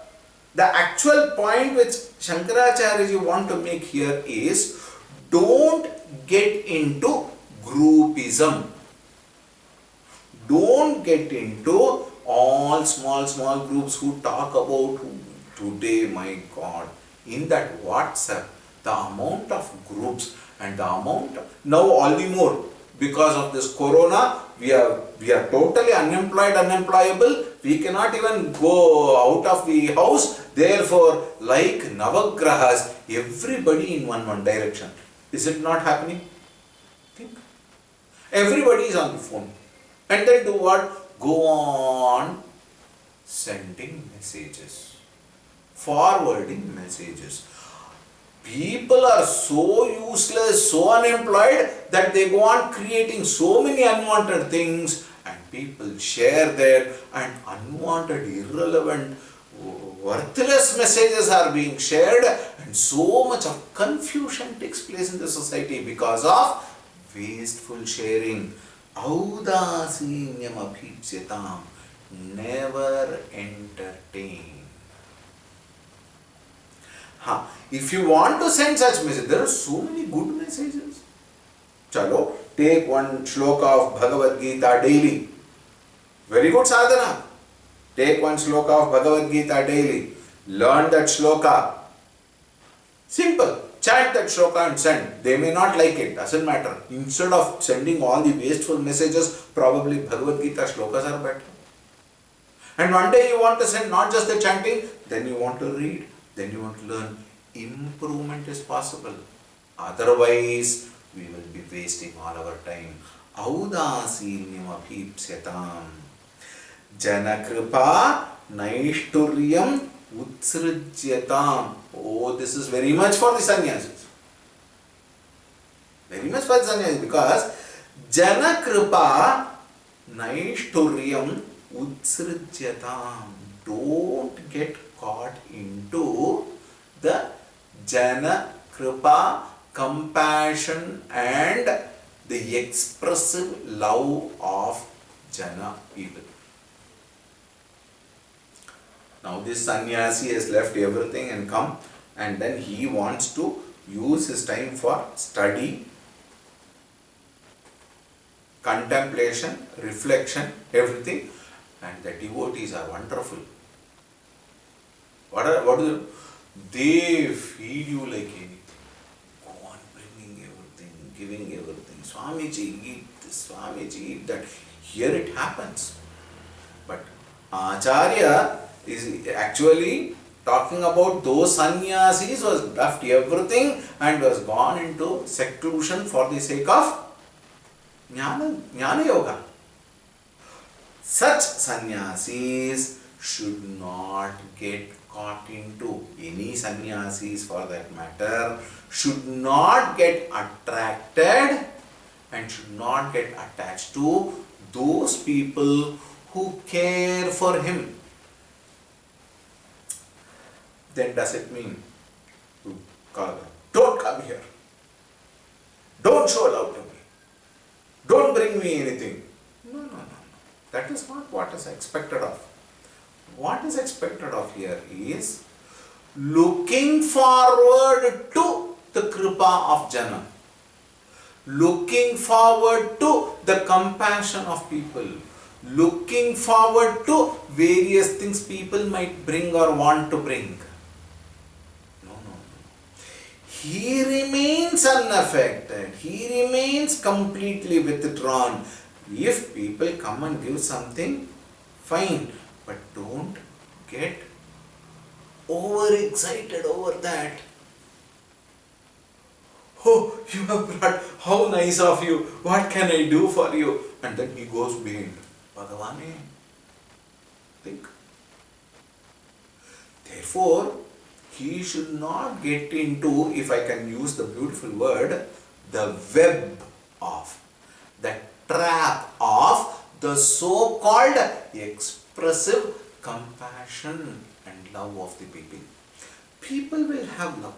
S1: actual point which Shankaracharya want to make here is, don't get into groupism. Don't get into all small groups who talk about today, my God, in that WhatsApp, the amount of groups and the amount of, now all the more because of this corona, we are totally unemployed, unemployable. We cannot even go out of the house. Therefore, like Navagrahas, everybody in one direction. Is it not happening? Think. Everybody is on the phone. And then do what? Go on sending messages, forwarding messages. People are so useless, so unemployed that they go on creating so many unwanted things, and people share their and unwanted, irrelevant, worthless messages are being shared, and so much of confusion takes place in the society because of wasteful sharing. Audasinyam abhipsyatam. Never entertain. If you want to send such messages, there are so many good messages. Chalo, take one shloka of Bhagavad Gita daily. Very good sadhana. Take one shloka of Bhagavad Gita daily. Learn that shloka. Simple. Chant that shloka and send. They may not like it. Doesn't matter. Instead of sending all the wasteful messages, probably Bhagavad Gita shlokas are better. And one day you want to send not just the chanting, then you want to read. Then you want to learn. Improvement is possible. Otherwise, we will be wasting all our time. Audasinyam abhipsyatam. Janakripa Naishturyam Utsrujyatam. Oh, this is very much for the sannyasis. Very much for the sannyasis, because Janakripa Naishturyam Utsrujyatam. Don't get caught into the Jana Kripa, compassion and the expressive love of Jana people. Now this sannyasi has left everything and come, and then he wants to use his time for study, contemplation, reflection, everything. And the devotees are wonderful. What do they feed you like anything? Go on bringing everything, giving everything. Swamiji, eat this, Swamiji, eat that. Here it happens. But Acharya is actually talking about those sannyasis who has left everything and was gone into seclusion for the sake of Jnana Yoga. Such sannyasis should not get caught into, any sannyasis for that matter, should not get attracted and should not get attached to those people who care for him. Then does it mean to call them, don't come here, don't show love to me, don't bring me anything? No. That is not what is expected of. What is expected of here is looking forward to the Kripa of Jana, looking forward to the compassion of people, looking forward to various things people might bring or want to bring. No. He remains unaffected. He remains completely withdrawn. If people come and give something, fine, but don't get overexcited over that. Oh, you have brought, how nice of you, what can I do for you? And then he goes behind. Bhagavane, think. Therefore, he should not get into, if I can use the beautiful word, the web of, the trap of the so-called expressive compassion and love of the people. People will have love.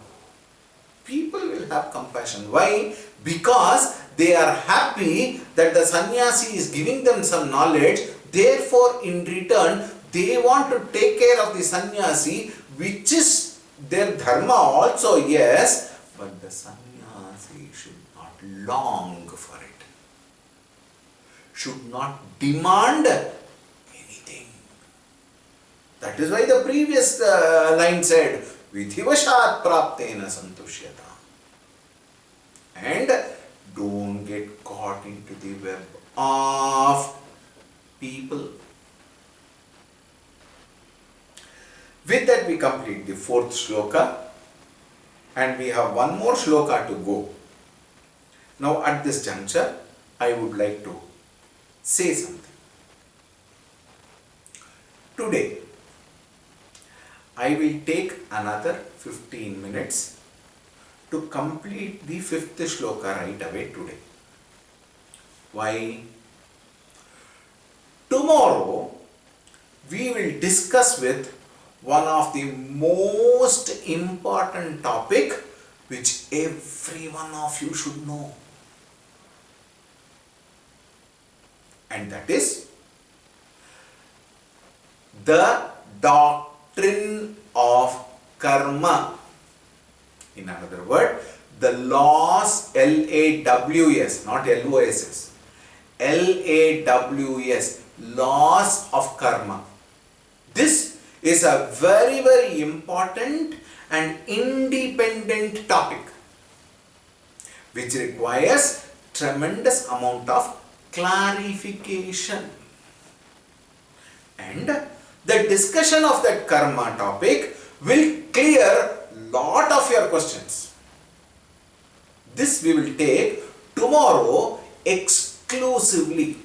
S1: People will have compassion. Why? Because they are happy that the sannyasi is giving them some knowledge. Therefore, in return, they want to take care of the sannyasi, which is their dharma also, yes, but the sannyasi should not long for it, should not demand anything. That is why the previous line said, Vidhivashat praptena santushyata. And don't get caught into the web of people. With that we complete the fourth shloka, and we have one more shloka to go. Now at this juncture, I would like to say something. Today, I will take another 15 minutes to complete the fifth shloka right away today. Why? Tomorrow, we will discuss with one of the most important topic which every one of you should know. And that is the doctrine of karma. In another word, the laws, L-A-W-S, not L-O-S-S, L-A-W-S, laws of karma. This is a very, very important and independent topic which requires tremendous amount of clarification. And the discussion of that karma topic will clear lot of your questions. This we will take tomorrow exclusively.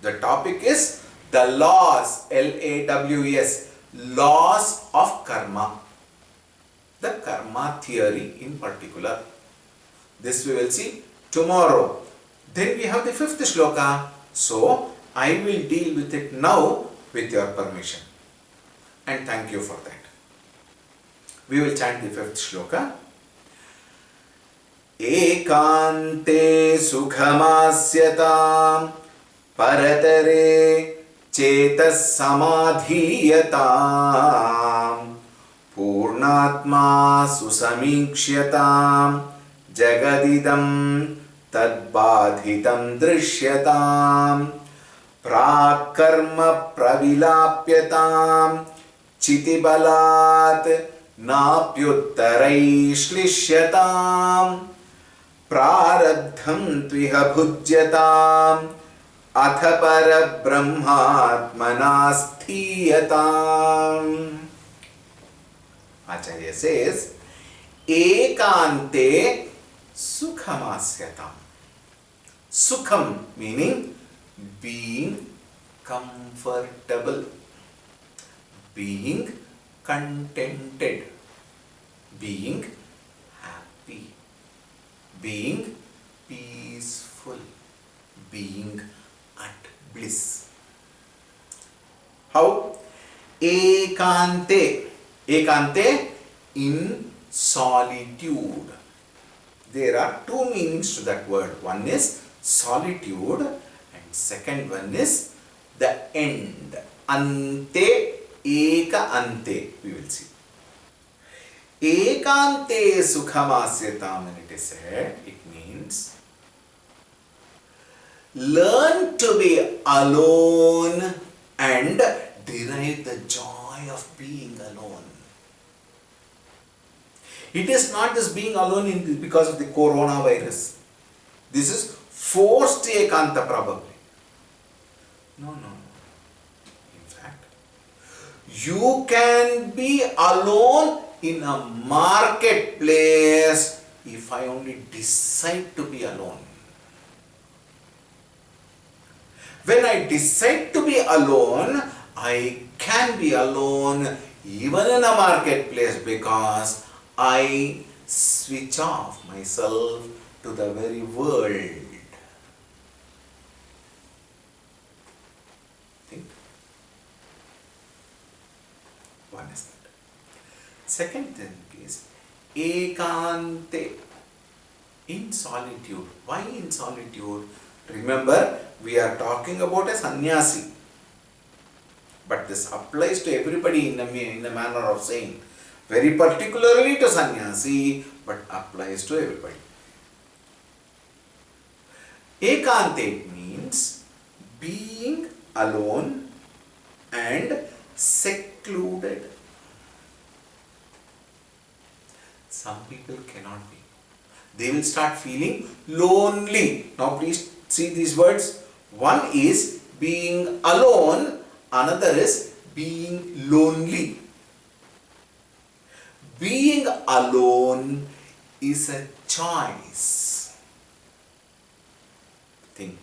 S1: The topic is The laws, Laws, laws of karma. The karma theory in particular. This we will see tomorrow. Then we have the fifth shloka. So, I will deal with it now with your permission. And thank you for that. We will chant the fifth shloka. Ekante sukhamasyatam paratare chetas samadhiyatam purnatma susamikshyatam jagadidam tadbadhitam drishyatam prakarma pravilapyatam chitibalat napyuttarai shlishyatam prarabdham tviha bhujyatam atha para brahmatmanasthiyatam. Acharya says, ekante sukhamasyatam. Sukham meaning being comfortable, being contented, being happy, being peaceful, being at bliss. How? Ekante. Ekante, in solitude. There are two meanings to that word. One is solitude and second one is the end. Ante, eka ante. We will see. Ekante sukhamasyatam, when it is said, it means learn to be alone and derive the joy of being alone. It is not just being alone because of the coronavirus. This is forced ekanta probably. No. In fact, you can be alone in a marketplace if I only decide to be alone. When I decide to be alone, I can be alone even in a marketplace because I switch off myself to the very world. Think. One is that. Second thing is ekante, in solitude. Why in solitude? Remember, we are talking about a sannyasi. But this applies to everybody in a manner of saying. Very particularly to sannyasi, but applies to everybody. Ekante means being alone and secluded. Some people cannot be. They will start feeling lonely. Now please see these words. One is being alone, another is being lonely. Being alone is a choice. Think.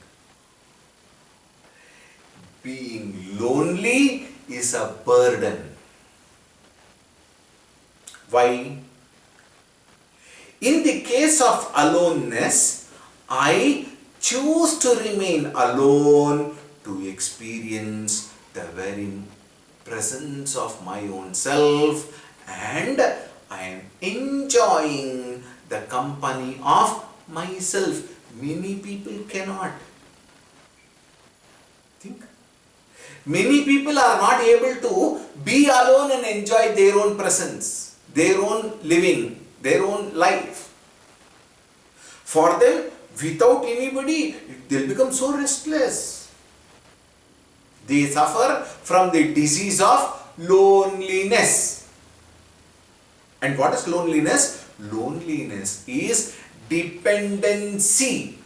S1: Being lonely is a burden. Why? In the case of aloneness, I choose to remain alone to experience the very presence of my own self, and I am enjoying the company of myself. Many people cannot. Think. Many people are not able to be alone and enjoy their own presence, their own living, their own life. For them, without anybody, they'll become so restless. They suffer from the disease of loneliness. And what is loneliness? Loneliness is dependency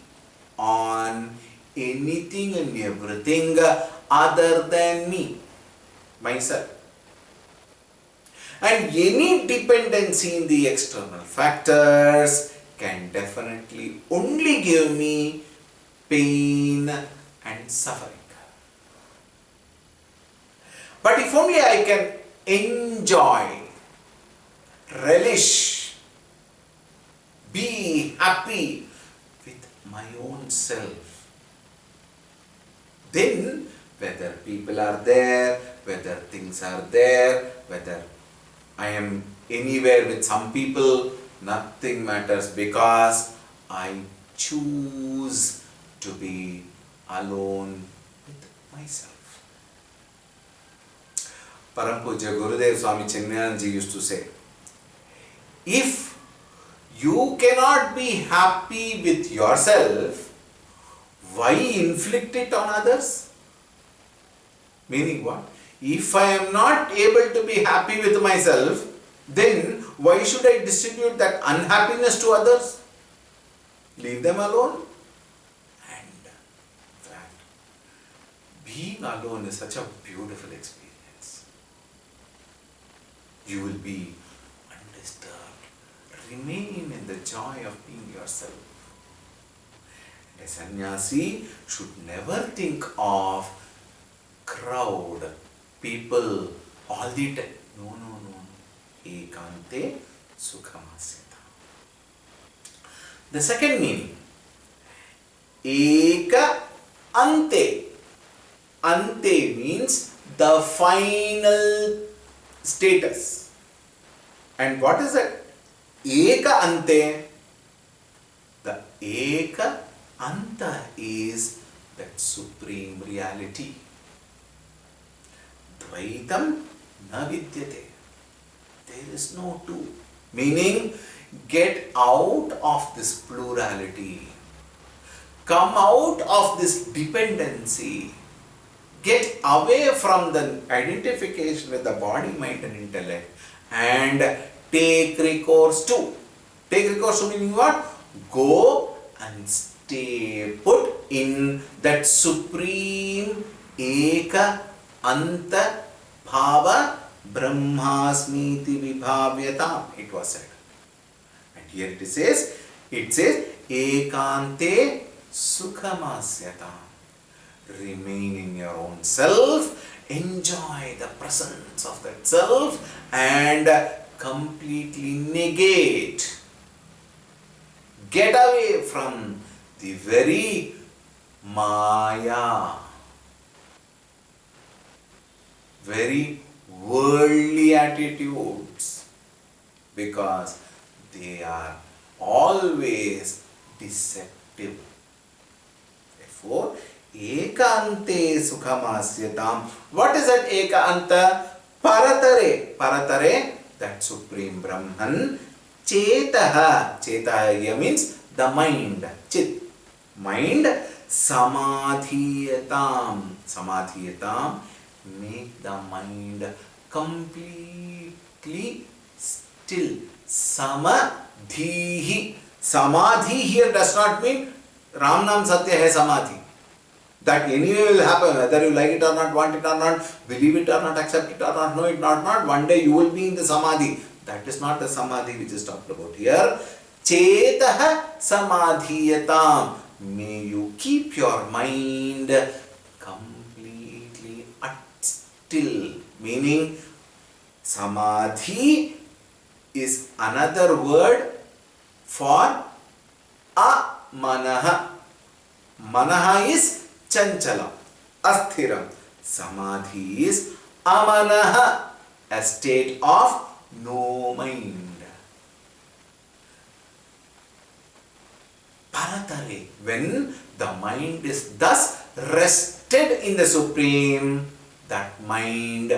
S1: on anything and everything other than me, myself. And any dependency in the external factors can definitely only give me pain and suffering. But if only I can enjoy, relish, be happy with my own self, then whether people are there, whether things are there, whether I am anywhere with some people, nothing matters, because I choose to be alone with myself. Param Pujya Gurudev Swami Chinmayanandaji used to say, if you cannot be happy with yourself, why inflict it on others? Meaning what? If I am not able to be happy with myself, then why should I distribute that unhappiness to others? Leave them alone. And in fact, being alone is such a beautiful experience. You will be undisturbed. Remain in the joy of being yourself. And a sannyasi should never think of crowd, people, all the time. No. Ekante sukhamasyata. The second meaning, Eka ante. Ante means the final status. And what is that? Eka ante. The Eka anta is that supreme reality. Dvaitam na vidyate. There is no two. Meaning, get out of this plurality. Come out of this dependency. Get away from the identification with the body, mind and intellect, and take recourse to. Take recourse to meaning what? Go and stay put in that supreme Eka Anta Bhava Brahmasmiti Vibhavyatam, it was said. And here it says Ekante Sukhamasyatam. Remain in your own self, enjoy the presence of that self, and completely negate. Get away from the very Maya, very worldly attitudes, because they are always deceptive. Therefore, Ekante Sukhamasyatam. What is that Ekanta? Paratare. Paratare, that Supreme Brahman. Chetaha. Chetaha here means the mind. Chit. Mind. Samadhiyatam. Samadhiyatam. Make the mind completely still. Samadhihi. Samadhi here does not mean Ram Nam Satya hai Samadhi. That anyway will happen, whether you like it or not, want it or not, believe it or not, accept it or not, know it or not, one day you will be in the Samadhi. That is not the Samadhi which is talked about here. Chetaha Samadhiyatam. May you keep your mind completely at still. Meaning, Samadhi is another word for amanaha. Manaha is Chanchala, Asthiram. Samadhi is Amanaha, a state of no mind. Paratare, when the mind is thus rested in the Supreme, that mind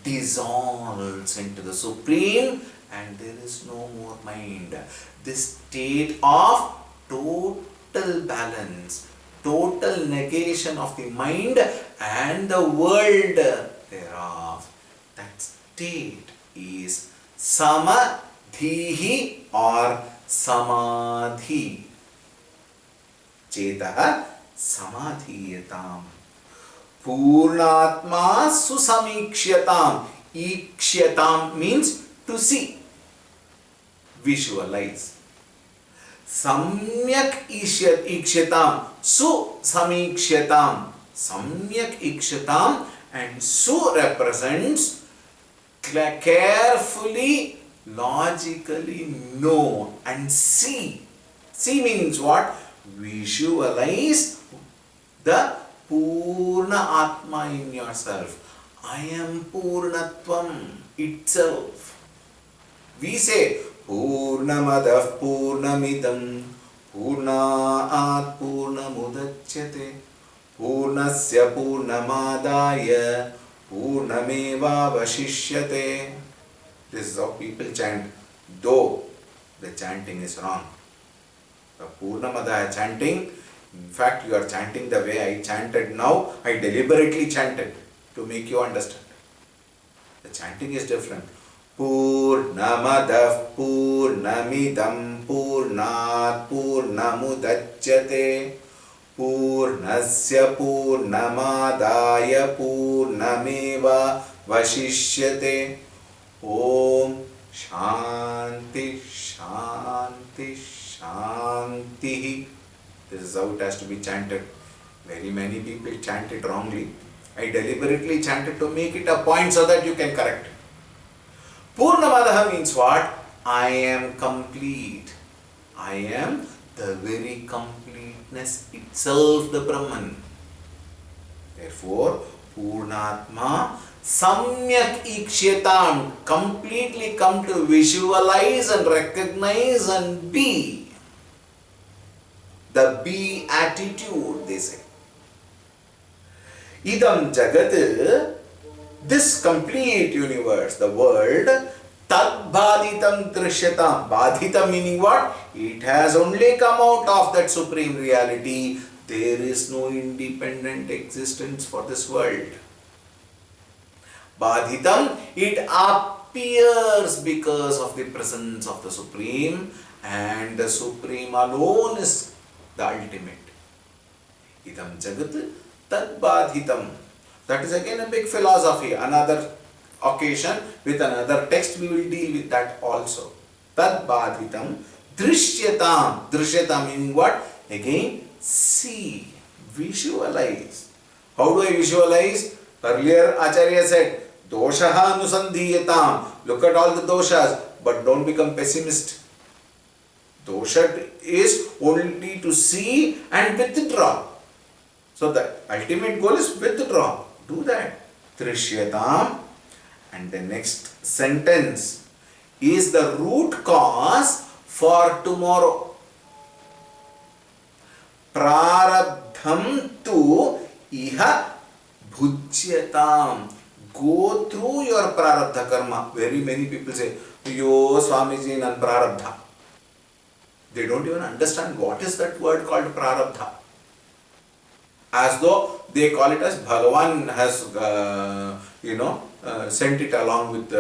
S1: dissolves into the Supreme and there is no more mind. This state of total balance, total negation of the mind and the world thereof. That state is Samadhihi or Samadhi. Chetaha Samadhiyatam. Purnatma Susamikshyatam. Ikshyatam means to see, visualize. Samyak Ikshyatam, Su Samikshyatam, Samyak Ikshatam, and Su represents carefully, logically know and see. See means what? Visualize the Purna Atma in yourself. I am Purnatvam itself. We say Purnamadah Purnamidam Purnaat Purnamudachyate Purnasya Purnamadaya Purnameva Vashishyate. This is how people chant, though the chanting is wrong. The Purnamada chanting, in fact you are chanting the way I chanted now, I deliberately chanted to make you understand. The chanting is different. Purnamadav Purnamidam Purnat Purnamudachyate Purnasya Purnamadaya Purnameva Vashishyate. Om Shanti Shanti Shanti. This is how it has to be chanted. Very many people chant it wrongly. I deliberately chanted to make it a point so that you can correct it. Purnamadaha means what? I am complete. I am the very completeness itself, the Brahman. Therefore, Purnatma Samyak Ikshyatam, completely come to visualize and recognize and be. The be attitude, they say. Idam Jagat, this complete universe, the world, Tad Bhaditam Drishyatam. Bhadita meaning what? It has only come out of that supreme reality. There is no independent existence for this world. Badhitam, it appears because of the presence of the Supreme, and the Supreme alone is the ultimate. Idam Jagat Tad Badhitam. That is again a big philosophy. Another occasion with another text we will deal with that also. Tad Badhitam Drishyatam. Drishyatam meaning what? Again, see, visualize. How do I visualize? Earlier Acharya said, Doshaha Anusandhiyatam. Look at all the doshas, but don't become pessimist. Dosha is only to see and withdraw. So the ultimate goal is withdraw. Do that. Trishyatam. And the next sentence is the root cause for tomorrow. Prarabdham tu iha bhujyatam. Go through your prarabdha karma. Very many people say, Yo Swamiji nan prarabdha. They don't even understand what is that word called prarabdha. As though they call it as Bhagavan has, sent it along with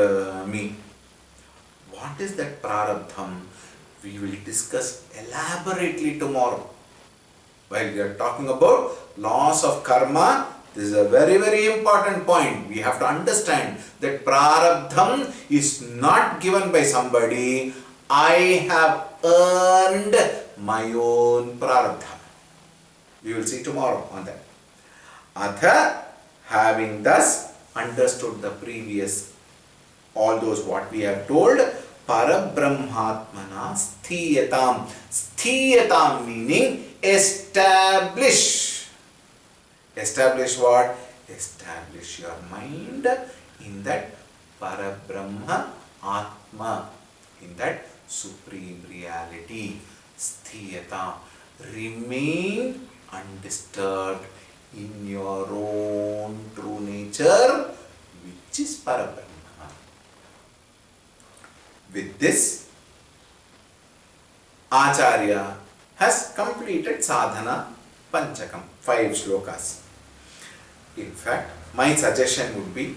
S1: me. What is that prarabdham? We will discuss elaborately tomorrow. While we are talking about laws of karma, this is a very, very important point. We have to understand that prarabdham is not given by somebody. I have earned my own prarabdha. We will see tomorrow on that. Atha, having thus understood the previous, all those what we have told, Parabrahmatmana sthiyatam. Sthiyatam meaning establish. Establish what? Establish your mind in that Parabrahma Atma, in that supreme reality. Sthiyatam. Remain undisturbed in your own true nature, which is Parabrahma. With this, Acharya has completed Sadhana Panchakam, 5 shlokas. In fact, my suggestion would be,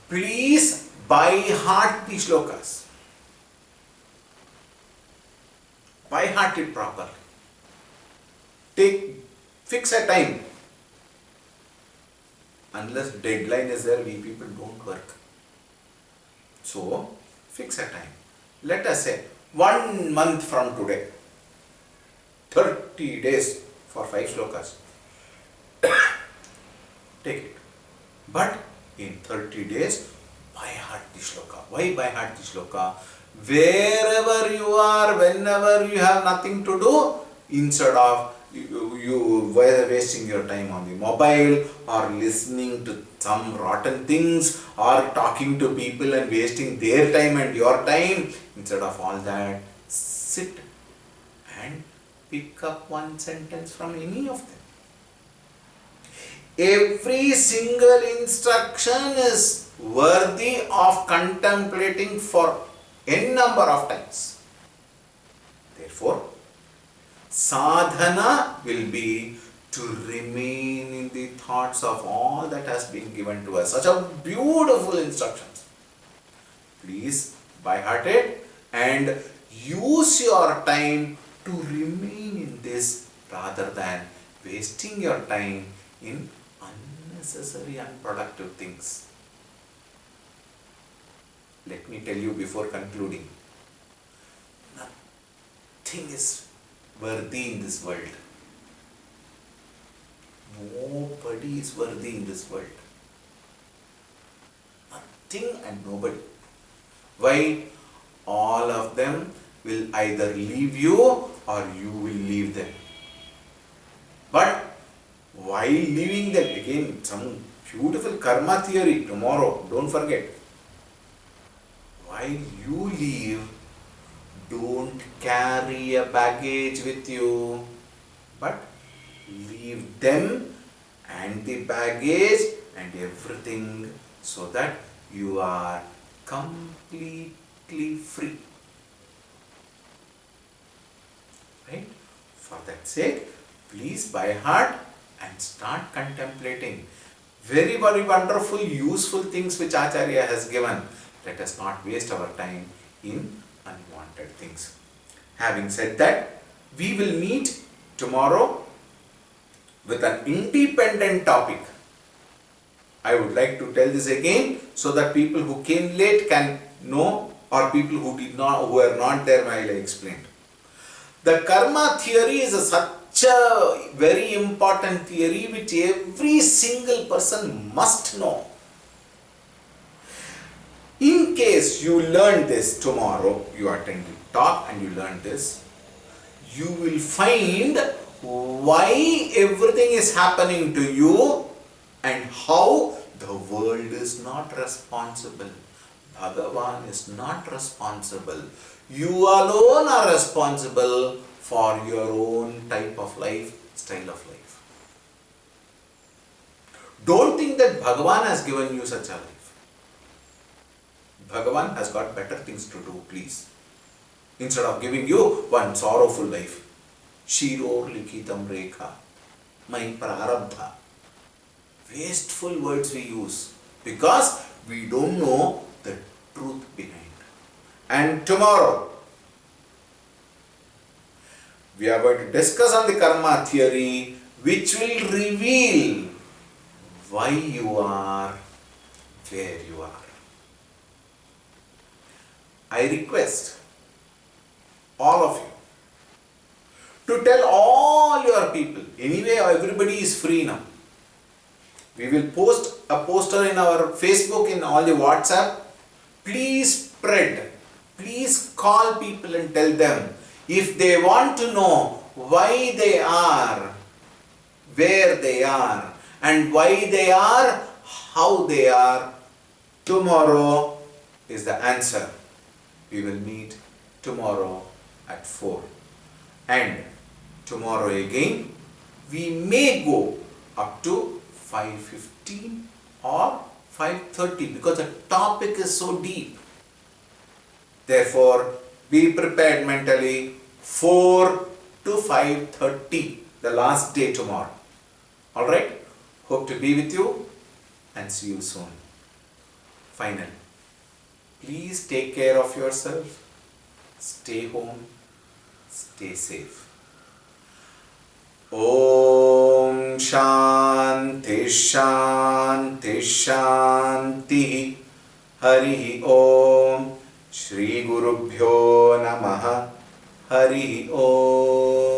S1: please by heart the shlokas. By heart it properly. Fix a time. Unless deadline is there, we people don't work. So, fix a time. Let us say 1 month from today, 30 days for 5 shlokas. take it. But in 30 days, by heart the shloka. Why by heart the shloka? Wherever you are, whenever you have nothing to do, instead of you wasting your time on the mobile or listening to some rotten things or talking to people and wasting their time and your time, instead of all that, sit and pick up one sentence from any of them. Every single instruction is worthy of contemplating for n number of times. Therefore, sadhana will be to remain in the thoughts of all that has been given to us. Such a beautiful instructions. Please by heart it and use your time to remain in this rather than wasting your time in unnecessary unproductive things. Let me tell you before concluding, nothing is worthy in this world. Nobody is worthy in this world. Nothing and nobody. Why? All of them will either leave you or you will leave them. But while leaving them, again some beautiful karma theory tomorrow, don't forget. While you leave, don't carry a baggage with you, but leave them and the baggage and everything so that you are completely free. Right? For that sake, please by heart and start contemplating very, very wonderful, useful things which Acharya has given. Let us not waste our time in unwanted things. Having said that, we will meet tomorrow with an independent topic. I would like to tell this again so that people who came late can know, or people who were not there while I explained. The karma theory is such a very important theory which every single person must know. In case you learn this tomorrow, you attend the talk and you learn this, you will find why everything is happening to you and how the world is not responsible. Bhagavan is not responsible. You alone are responsible for your own type of life, style of life. Don't think that Bhagavan has given you such a life. Bhagavan has got better things to do, please. Instead of giving you one sorrowful life. Shiror likitam rekha, my prarabdha. Wasteful words we use because we don't know the truth behind. And tomorrow, we are going to discuss on the karma theory which will reveal why you are where you are. I request all of you to tell all your people. Anyway, everybody is free now. We will post a poster in our Facebook, in all the WhatsApp. Please spread. Please call people and tell them. If they want to know why they are where they are and why they are how they are, tomorrow is the answer. We will meet tomorrow at 4. And tomorrow again, we may go up to 5:15 or 5:30 because the topic is so deep. Therefore, be prepared mentally. 4 to 5:30, the last day tomorrow. Alright? Hope to be with you and see you soon. Finally, please take care of yourself. Stay home. Stay safe. Om Shanti Shanti Shanti. Hari Om. Shri Gurubhyo Namaha. Hari Om.